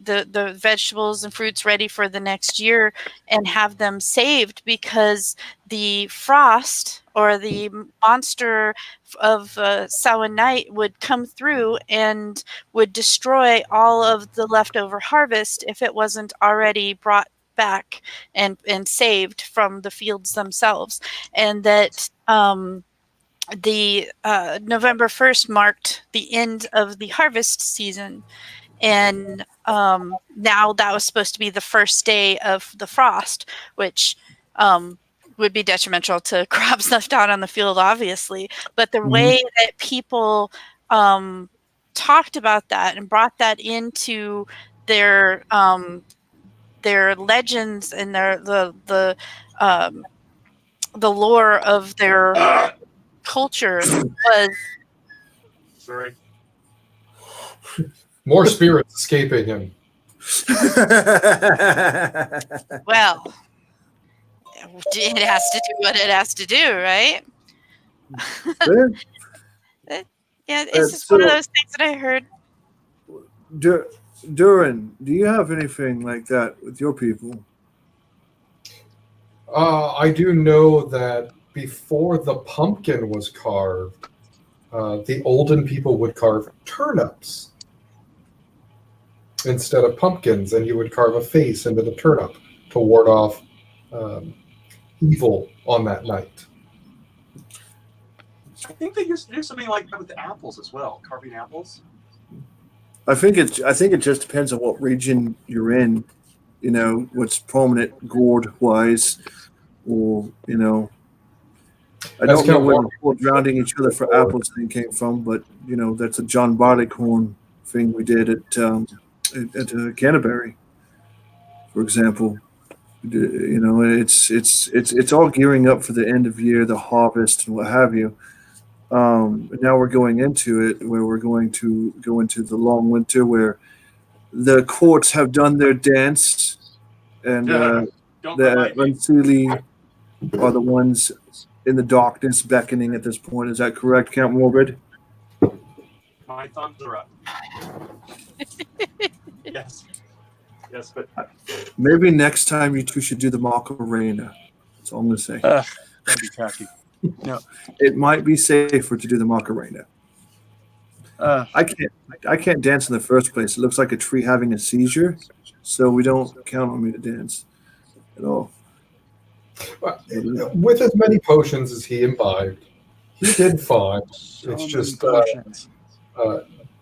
vegetables and fruits ready for the next year and have them saved, because the frost or the monster of Samhain night would come through and would destroy all of the leftover harvest if it wasn't already brought back and saved from the fields themselves. And that the November 1st marked the end of the harvest season. And now that was supposed to be the first day of the frost, which would be detrimental to crops left out on the field, obviously. But the way that people talked about that and brought that into their legends and the lore of their culture was Sorry. More spirits escaping him. well, it has to do what it has to do, right? Yeah, it's just one of those things that I heard. Durin, do you have anything like that with your people? I do know that before the pumpkin was carved, the olden people would carve turnips instead of pumpkins, and you would carve a face into the turnip to ward off evil on that night. I think they used to do something like that with the apples as well, carving apples. I think it just depends on what region you're in. You know, what's prominent gourd wise, or I don't know where the whole drowning each other for apples thing came from, but that's a John Barleycorn thing we did at Canterbury, for example. It's all gearing up for the end of year, the harvest, and what have you. Now we're going into it, where we're going to go into the long winter, where the courts have done their dance, and the unseelie are the ones in the darkness beckoning at this point. Is that correct, Count Morbid? My thumbs are up. Yes. Yes, but maybe next time you two should do the Macarena. That's all I'm going to say. That'd be tacky. No, it might be safer to do the Macarena. I can't dance in the first place. It looks like a tree having a seizure, so we don't count on me to dance at all. With as many potions as he imbibed, he did fine. It's just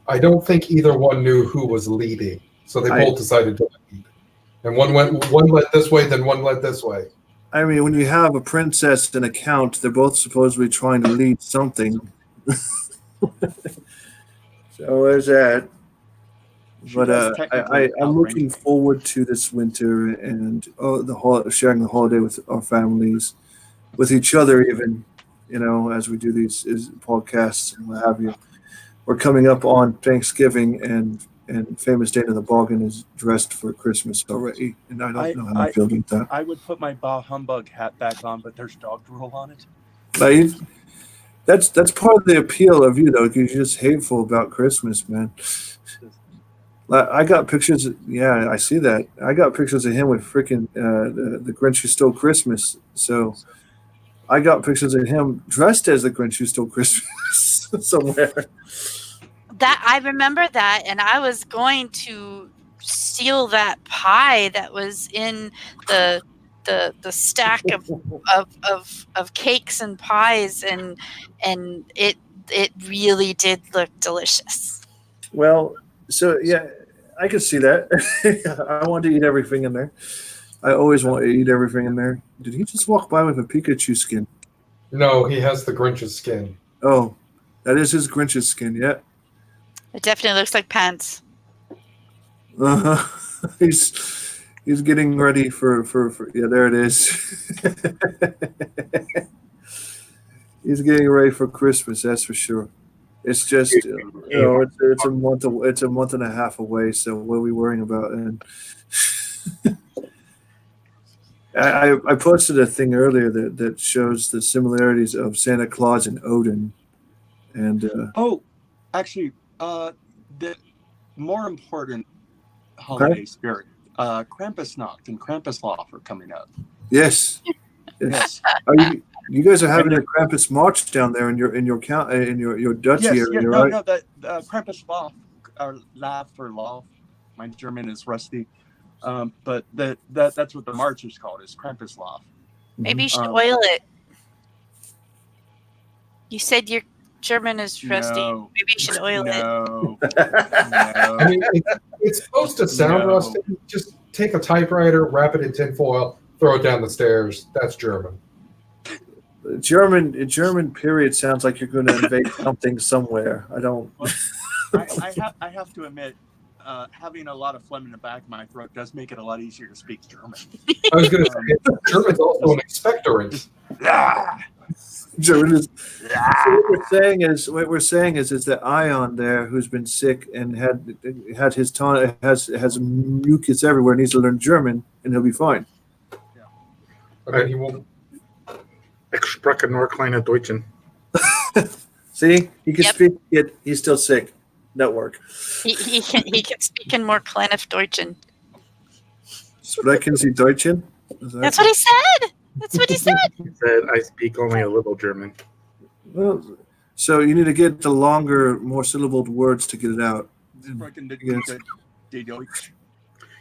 I don't think either one knew who was leading, so they both decided to lead. And one led this way, then one led this way. I mean, when you have a princess and a count, they're both supposedly trying to lead something. So there's that. But I'm looking forward to this winter and sharing the holiday with our families, with each other even, as we do these podcasts and what have you. We're coming up on Thanksgiving, and famous Dana the Boggin is dressed for Christmas already, and I don't know how I feel about that. I would put my Bah Humbug hat back on, but there's dog drool on it. That's part of the appeal of you, though, because you're just hateful about Christmas, man. I got pictures. Yeah, I see that. I got pictures of him with freaking the Grinch Who Stole Christmas. So I got pictures of him dressed as the Grinch Who Stole Christmas somewhere. That I remember that, and I was going to steal that pie that was in the stack of cakes and pies, and it really did look delicious. Well, so yeah, I could see that. I want to eat everything in there. I always want to eat everything in there. Did he just walk by with a Pikachu skin? No, he has the Grinch's skin. Oh, that is his Grinch's skin, yeah. It definitely looks like pants. He's getting ready for yeah, there it is. He's getting ready for Christmas, that's for sure. It's just it's a month and a half away, so what are we worrying about? And I posted a thing earlier that shows the similarities of Santa Claus and Odin. And actually, The more important holiday spirit, Krampusnacht and Krampuslauf are coming up. Yes. Yes. You guys are having a Krampus march down there in your duchy Yes. area, Yeah. right? No. That Krampuslauf or laugh or laugh. My German is rusty. But that's what the march is called. Is Krampuslauf. Maybe you should oil it. You said your German is rusty. No. Maybe you should oil it. No. I mean, it's supposed to sound No. rusty. Just take a typewriter, wrap it in tinfoil, throw it down the stairs. That's German. German period sounds like you're going to invade something somewhere. I don't. I have to admit, having a lot of phlegm in the back of my throat does make it a lot easier to speak German. I was going to say, German's also an expectorant. German is. So what we're saying is that Ion there, who's been sick and had his tongue has mucus everywhere, needs to learn German, and he'll be fine. I mean, he won't. Ich spreche nur kleine Deutschen. See, he can Yep. speak it. He's still sick. That work. He can speak in more kleine Deutschen. Sprechen Sie Deutschen? That's what he said. That's what he said. He said, I speak only a little German. Well, so you need to get the longer, more syllabled words to get it out.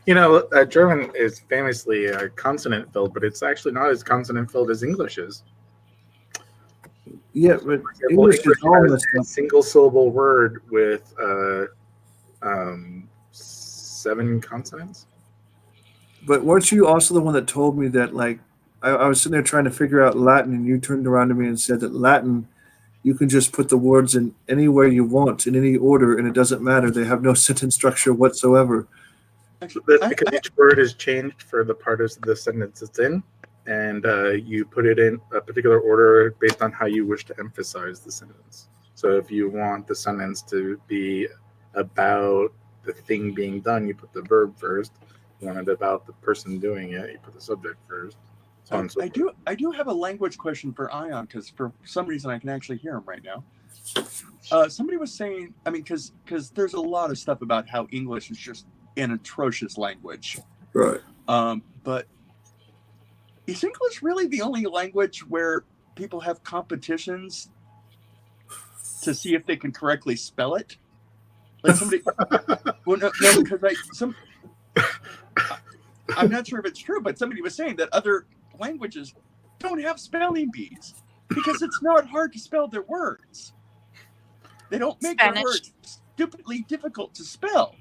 You know, German is famously consonant filled, but it's actually not as consonant filled as English is. Yeah, but Well, English is almost. has a single syllable word with 7 consonants. But weren't you also the one that told me that, like, I was sitting there trying to figure out Latin, and you turned around to me and said that Latin, you can just put the words in any way you want, in any order, and it doesn't matter. They have no sentence structure whatsoever. That's because each word is changed for the part of the sentence it's in, and you put it in a particular order based on how you wish to emphasize the sentence. So if you want the sentence to be about the thing being done, you put the verb first. If you want it about the person doing it, you put the subject first. So on and so forth. I do have a language question for Ion, because for some reason I can actually hear him right now. Somebody was saying, I mean, because there's a lot of stuff about how English is just an atrocious language. Right. But is English really the only language where people have competitions to see if they can correctly spell it? Like somebody, well, no, because I'm not sure if it's true, but somebody was saying that other languages don't have spelling bees because it's not hard to spell their words. They don't make their words stupidly difficult to spell.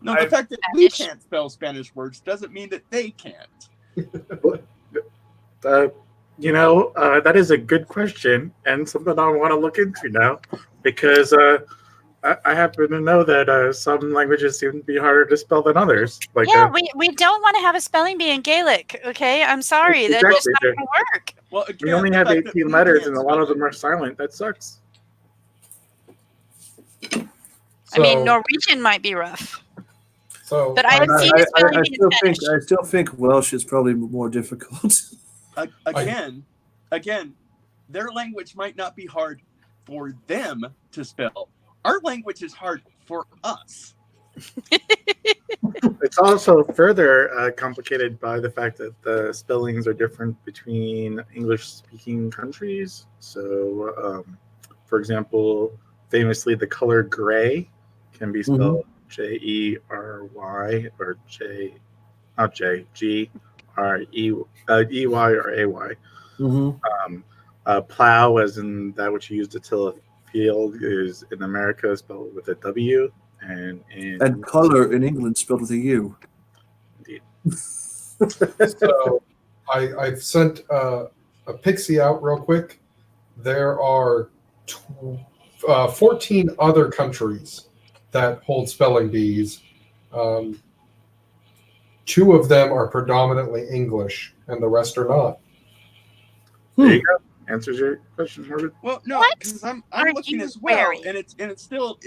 No, the fact that we can't spell Spanish words doesn't mean that they can't. That is a good question and something I want to look into now, because I happen to know that some languages seem to be harder to spell than others. Like, we don't want to have a spelling bee in Gaelic. Okay, I'm sorry, that's just not going to work. Well, again, we only have 18 letters, and a lot of them are silent. That sucks. I mean, Norwegian might be rough. So, but I have seen a spelling bee in Spanish. I still think Welsh is probably more difficult. Again, their language might not be hard for them to spell. Our language is hard for us. It's also further complicated by the fact that the spellings are different between English-speaking countries. So, for example, famously, the color gray can be spelled Jey or Ey or Ay. Plow, as in that which you use to till a field, is in America spelled with a W, and color in England spelled with a U. Indeed. So I've sent a pixie out real quick. There are 14 other countries that hold spelling bees. 2 of them are predominantly English, and the rest are not. There you go. Answers your question, Margaret. Well, no, because I'm looking as well, and it's still.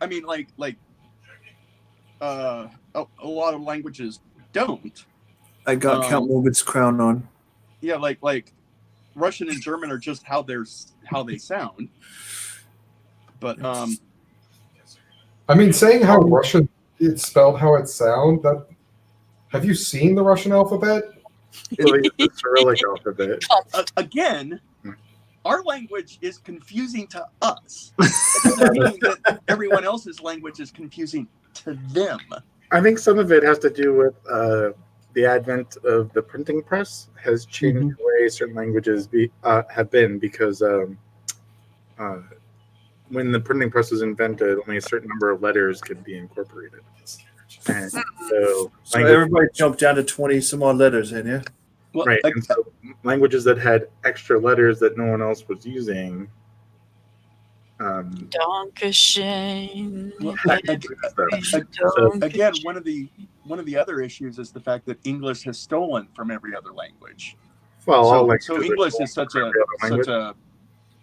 I mean, like a lot of languages don't. I got Count Morgan's crown on. Yeah, like Russian and German are just how they sound. But I mean, saying how Russian it's spelled, how it sounds. Have you seen the Russian alphabet? The Cyrillic alphabet. Again, our language is confusing to us. That doesn't mean that everyone else's language is confusing to them. I think some of it has to do with the advent of the printing press has changed the way certain languages have been, because when the printing press was invented, only a certain number of letters could be incorporated. And so everybody jumped down to 20 some odd letters in here. Well, right. And so languages that had extra letters that no one else was using. Dankeschön. Again, one of the other issues is the fact that English has stolen from every other language. Well, so English is such a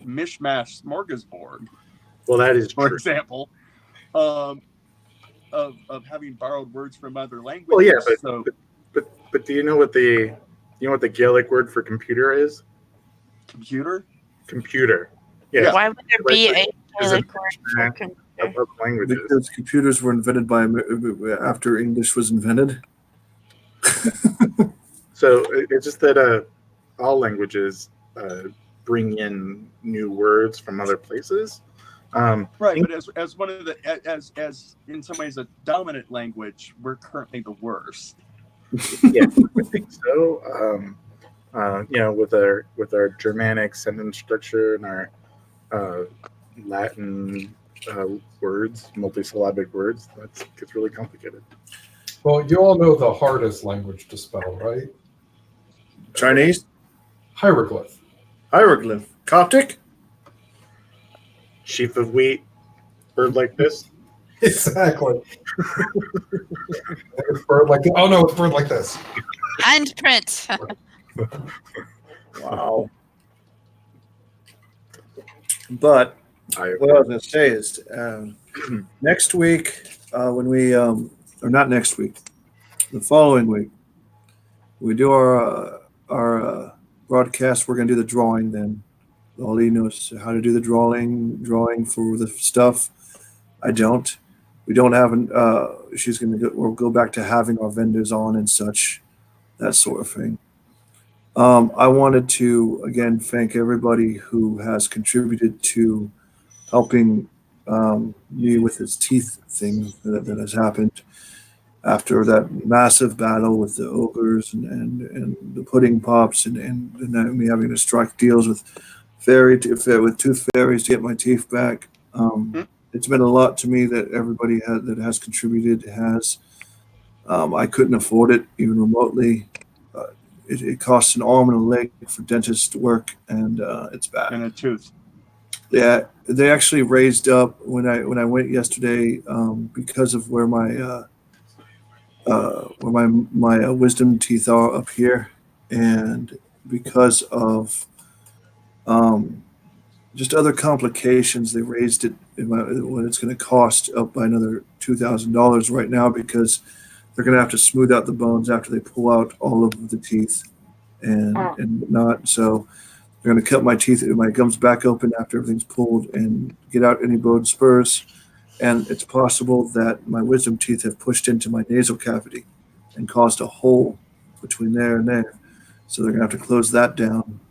mishmash smorgasbord. Well, that is for true. example, of having borrowed words from other languages. Well, yeah, but do you know what the Gaelic word for computer is? Computer. Yeah. Why would there be a Gaelic word for computer? Languages? Because computers were invented after English was invented. So it's just that all languages bring in new words from other places. Right, but as one of the as in some ways a dominant language, we're currently the worst. Yeah, I think so. With our Germanic sentence structure and our Latin words, multisyllabic words, that gets really complicated. Well, you all know the hardest language to spell, right? Chinese? Hieroglyph. Coptic? Sheaf of wheat, bird like this. Exactly. Bird like oh no, it's bird like this. And print. Wow. But what I was going to say is next week, when we, or not next week, the following week, we do our broadcast. We're going to do the drawing then. Ollie knows how to do the drawing for the stuff. I don't. We don't have she's going to we'll go back to having our vendors on and such, that sort of thing. I wanted to, again, thank everybody who has contributed to helping me with this teeth thing that has happened after that massive battle with the ogres and the pudding pops and me having to strike deals with tooth fairies to get my teeth back. It's been a lot to me that everybody that has contributed has. I couldn't afford it even remotely. It costs an arm and a leg for dentist work, and it's bad. And a tooth. Yeah, they actually raised up when I went yesterday because of where my wisdom teeth are up here, and because of just other complications, they raised it when it's going to cost up by another $2,000 right now, because they're going to have to smooth out the bones after they pull out all of the teeth and not. So they're going to cut my teeth, my gums back open after everything's pulled and get out any bone spurs. And it's possible that my wisdom teeth have pushed into my nasal cavity and caused a hole between there and there. So they're going to have to close that down.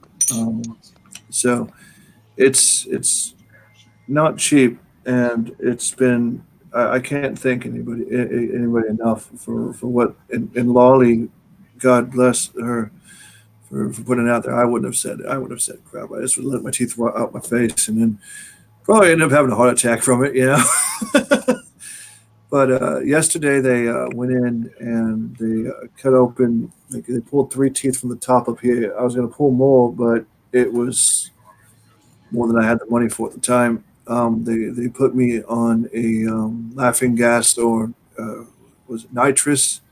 So it's not cheap, and it's been. I can't thank anybody enough for what. And Lolly, God bless her, for putting it out there. I would have said crap. I just would let my teeth rot out my face, and then probably end up having a heart attack from it, But yesterday they went in and they cut open. They pulled 3 teeth from the top up here. I was going to pull more, but it was more than I had the money for at the time. They put me on a laughing gas, or was it nitrous?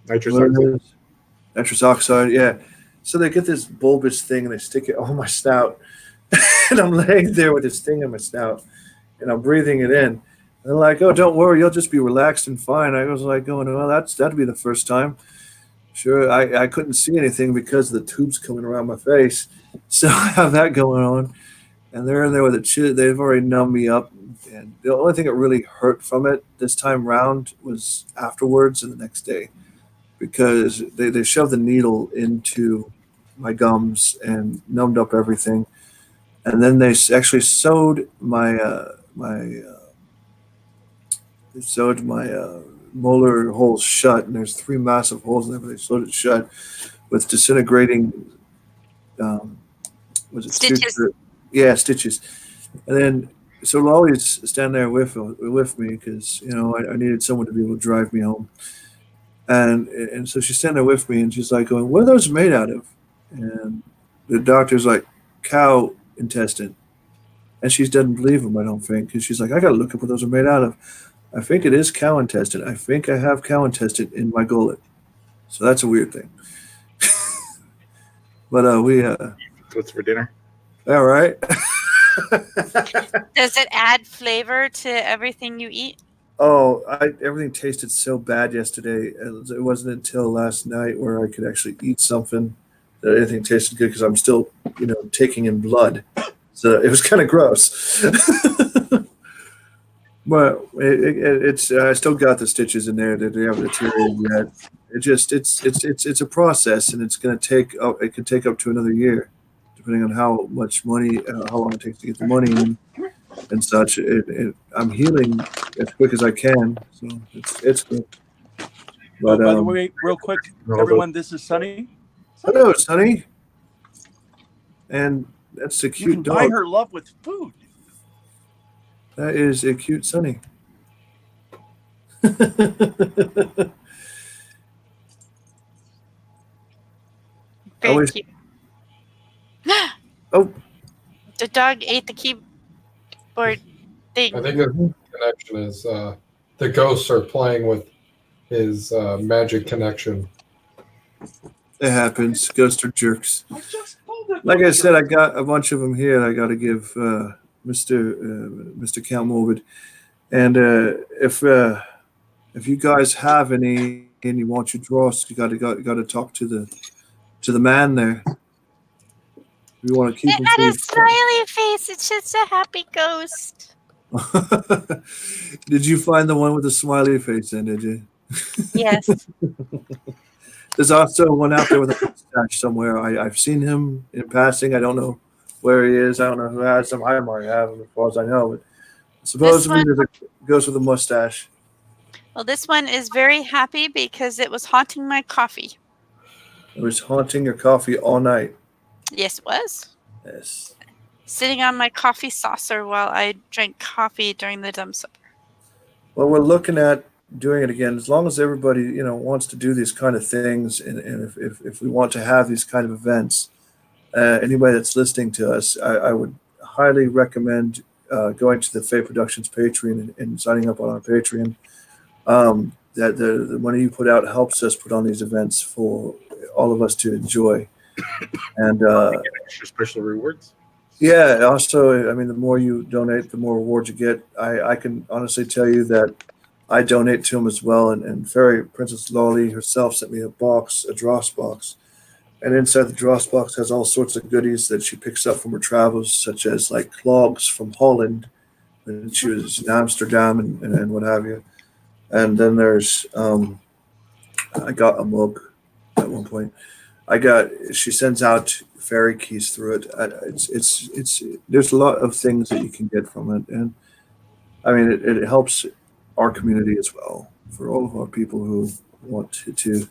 Nitrous oxide, yeah. So they get this bulbous thing and they stick it on my snout. And I'm laying there with this thing in my snout and I'm breathing it in. And they're like, oh, don't worry, you'll just be relaxed and fine. I was like going, well, that'd be the first time. Sure, I couldn't see anything because of the tubes coming around my face. So I have that going on. And they're in there with a chit. They've already numbed me up And the only thing that really hurt from it this time round was afterwards and the next day, because they shoved the needle into my gums and numbed up everything. And then they actually sewed my they sewed my molar holes shut, and there's 3 massive holes in there, but they sewed it shut with disintegrating was it Stitches. Yeah, stitches. And then so Lolly's standing there with me because I needed someone to be able to drive me home, and so she's standing there with me, and she's like going, "What are those made out of?" And the doctor's like, "Cow intestine," and she doesn't believe him. I don't think, because she's like, "I gotta look up what those are made out of." I think it is cow intestine. I think I have cow intestine in my gullet, so that's a weird thing. But we What's for dinner? all right. Does it add flavor to everything you eat? Oh, everything tasted so bad yesterday. It wasn't until last night where I could actually eat something that anything tasted good, because I'm still, taking in blood. So it was kind of gross. But it's I still got the stitches in there that they haven't deteriorated yet. It's a process, and it's going to take it could take up to another year, depending on how much money, how long it takes to get the money in and such. I'm healing as quick as I can, so it's good. But by the way, real quick, everyone, this is Sunny. hello, Sonny. And that's a You cute can buy dog. her love with food. That is a cute Sonny. Very Always- cute. Oh, The dog ate the keyboard thing. I think the connection is the ghosts are playing with his magic connection. it happens. Ghosts are jerks. I just told her. Like I said, I got a bunch of them here. I got to give Mr. Count Morbid. And if you guys have any and you want your draws, you got to talk to the man there. You want to keep It him. had a smiley face. It's just a happy ghost. Did you find the one with the smiley face then, did you? Yes. There's also one out there with a mustache somewhere. I've seen him in passing. I don't know where he is. I don't know who has him. I might have him, as far as I know. But supposedly there's a ghost with a mustache. Well, this one is very happy because it was haunting my coffee. It was haunting your coffee all night. Yes, it was. Yes. Sitting on my coffee saucer while I drank coffee during the dumb supper. Well, we're looking at doing it again, as long as everybody wants to do these kind of things, and if we want to have these kind of events. Anybody that's listening to us, I would highly recommend going to the FAE Productions Patreon and signing up on our Patreon. That the money you put out helps us put on these events for all of us to enjoy. And Get extra special rewards. yeah, also, I mean, the more you donate, the more rewards you get. I can honestly tell you that I donate to him as well. And Fairy Princess Lolly herself sent me a dross box. And inside the dross box has all sorts of goodies that she picks up from her travels, such as like clogs from Holland, and she was in Amsterdam and what have you. And then there's, I got a mug at one point. She sends out fairy keys through it. It's there's a lot of things that you can get from it. And I mean, it helps our community as well, for all of our people who want to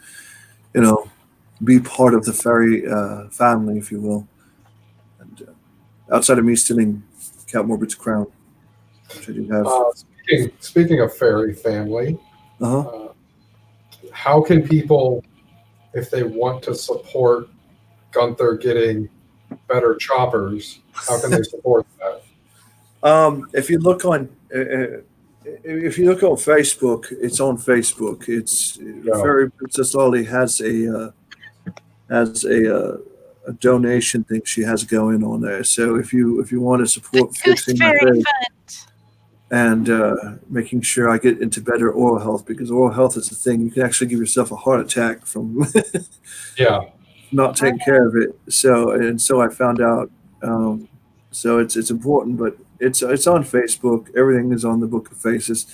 be part of the fairy family, if you will. And outside of me stealing Count Morbid's crown, which I do have. Speaking of fairy family, Uh-huh. how can people, if they want to support Gunther getting better choppers, how can they support that? If you look on Facebook, it's on Facebook. It's Fairy Princess Lolly has a donation thing she has going on there. So if you want to support fixing my Very face fun. and making sure I get into better oral health, because oral health is the thing. You can actually give yourself a heart attack from not taking care of it. So I found out. So it's important, but it's on Facebook. Everything is on the Book of Faces.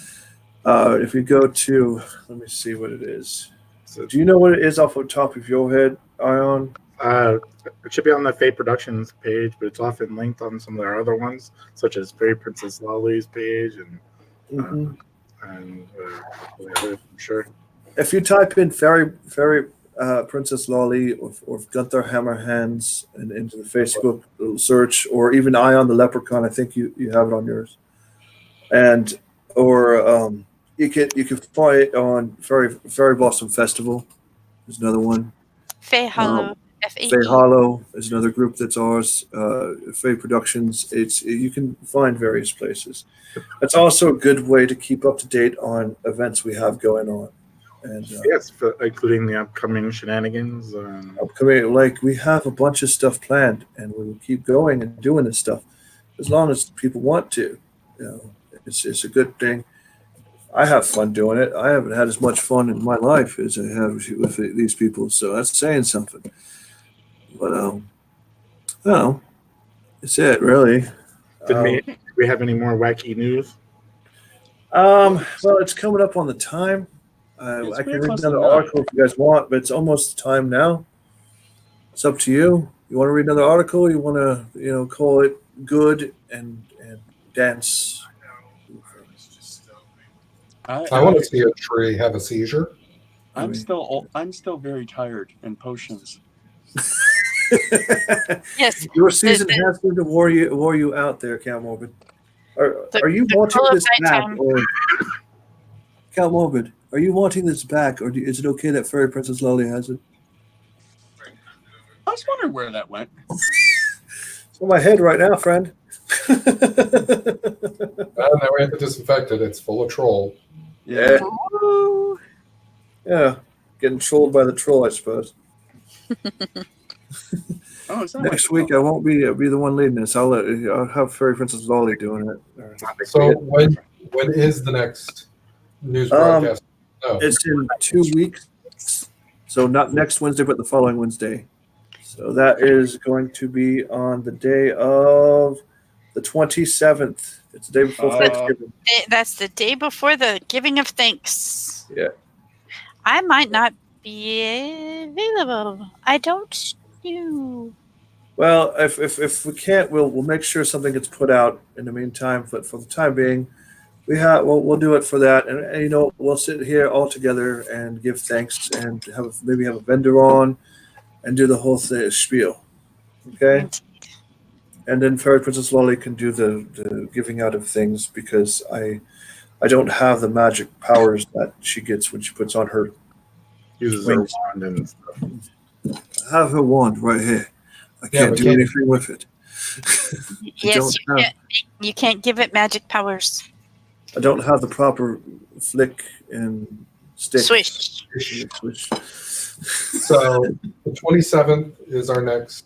If you go to, let me see what it is. So, Do you know what it is off the top of your head, Ion? it should be on the FAE Productions page, but it's often linked on some of their other ones, such as Fairy Princess Lolly's page and whatever, I'm sure. If you type in Fairy Princess Lolly or Gunther Hammerhands and into the Facebook search, or even Ion the Leprechaun, I think you have it on yours, and or you can find it on Fairyblossom Festival. There's another one. Fae Hollow. FAE. Fae Hollow is another group that's ours. Fae Productions. You can find various places. It's also a good way to keep up to date on events we have going on. And Yes, including the upcoming shenanigans. upcoming, like we have a bunch of stuff planned, and we will keep going and doing this stuff as long as people want to. You know, it's a good thing. I have fun doing it. I haven't had as much fun in my life as I have with these people, so that's saying something. But I don't know. That's it, really. Did we have any more wacky news? Well, it's coming up on the time. It's I can very read close to another 9. article if you guys want, but it's almost the time now. It's up to you. You want to read another article? You want to, call it good and dance. I want to see a tree have a seizure. I'm still very tired and potions. Yes. Your season has been to wore you out there, Cal Morbid. Are you wanting call of this back, nighttime. or Cal Morbid? Are you wanting this back, or is it okay that Fairy Princess Lolly has it? I was wondering where that went. It's on my head right now, friend. And now we have to disinfect it. It's full of troll. Yeah. Ooh. Yeah, getting trolled by the troll, I suppose. Oh, is that Next week, I won't be the one leading this. I'll have Fairy Princess Lolly doing it. So when is the next news broadcast? No. It's in 2 weeks, so not next Wednesday, but the following Wednesday. So that is going to be on the day of the 27th. It's the day before Thanksgiving. That's the day before the giving of thanks. Yeah. I might not be available. I don't know. Well, if we can't, we'll make sure something gets put out in the meantime. But for the time being, we'll do it for that, and we'll sit here all together and give thanks and maybe have a vendor on, and do the whole thing spiel. Okay. And then Fairy Princess Lolly can do the giving out of things, because I don't have the magic powers that she gets when she puts on her Uses her wings. wand and stuff. I have her wand right here. I can't do anything with it. Yes, you can't give it magic powers. I don't have the proper flick and stick. Swish. Swish. So the 27th is our next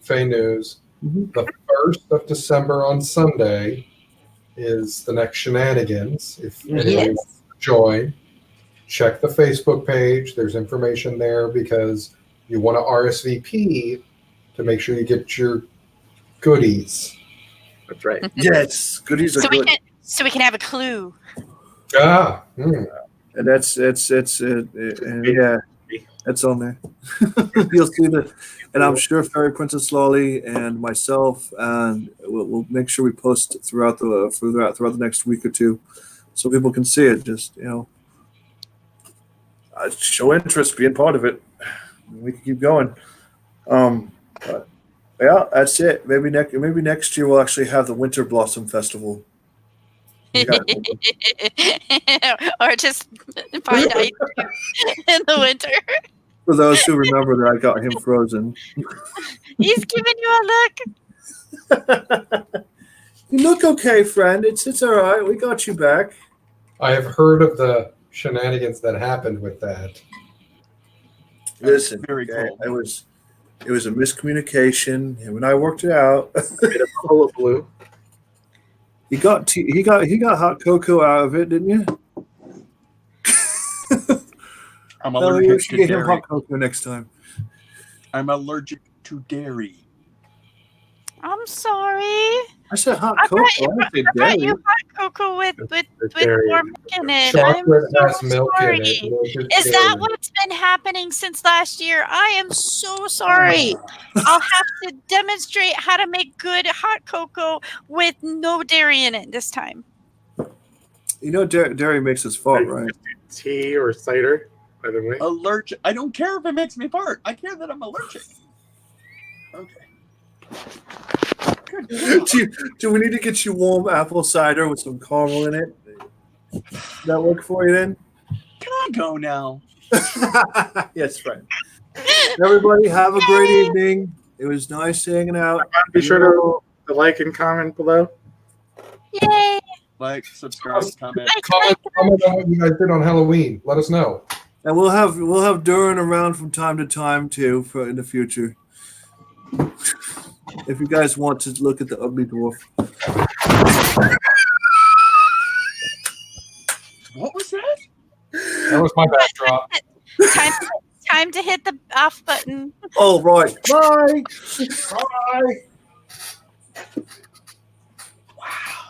Fae News. Mhm. The 1st of December on Sunday is the next Shenanigans. If anyone wants to join, check the Facebook page. There's information there, because you want to RSVP to make sure you get your goodies. That's right. Yes, goodies are good. So we can have a clue. Ah, And that's on there. You'll see that, and I'm sure Fairy Princess Lolly and myself, and we'll make sure we post throughout the next week or two, so people can see it. Just show interest, being part of it. We can keep going. But yeah, that's it. Maybe next year we'll actually have the Winter Blossom Festival. Or just find ice cream in the winter. For those who remember that I got him frozen. He's giving you a look. You look okay, friend. It's all right. We got you back. I have heard of the shenanigans that happened with that. Listen, very cool. It was a miscommunication, and when I worked it out, Full of blue. he got hot cocoa out of it, didn't you? I'm You allergic should to get him dairy. hot cocoa next time. I'm allergic to dairy. I'm sorry. I said hot I cocoa. brought you, I said I brought dairy. you hot cocoa with dairy. more milk in it. I'm Chocolate so has milk sorry. in it. Milk Is that dairy. what's been happening since last year? I am so sorry. I'll have to demonstrate how to make good hot cocoa with no dairy in it this time. You know, dairy makes us fart, right? Tea or cider, by the way. Allergic. I don't care if it makes me fart. I care that I'm allergic. Okay. Good God. Do we need to get you warm apple cider with some caramel in it? Does that work for you then? Can I go now? Yes, right. Everybody, have a great evening. It was nice hanging out. Be sure to like and comment below. Yay! Like, subscribe, comment. Comment on what you guys did on Halloween. Let us know. And we'll have Duran around from time to time too for in the future. If you guys want to look at the ugly dwarf. What was that? That was my backdrop. Time to hit the off button. Oh right. Bye. Bye. Wow.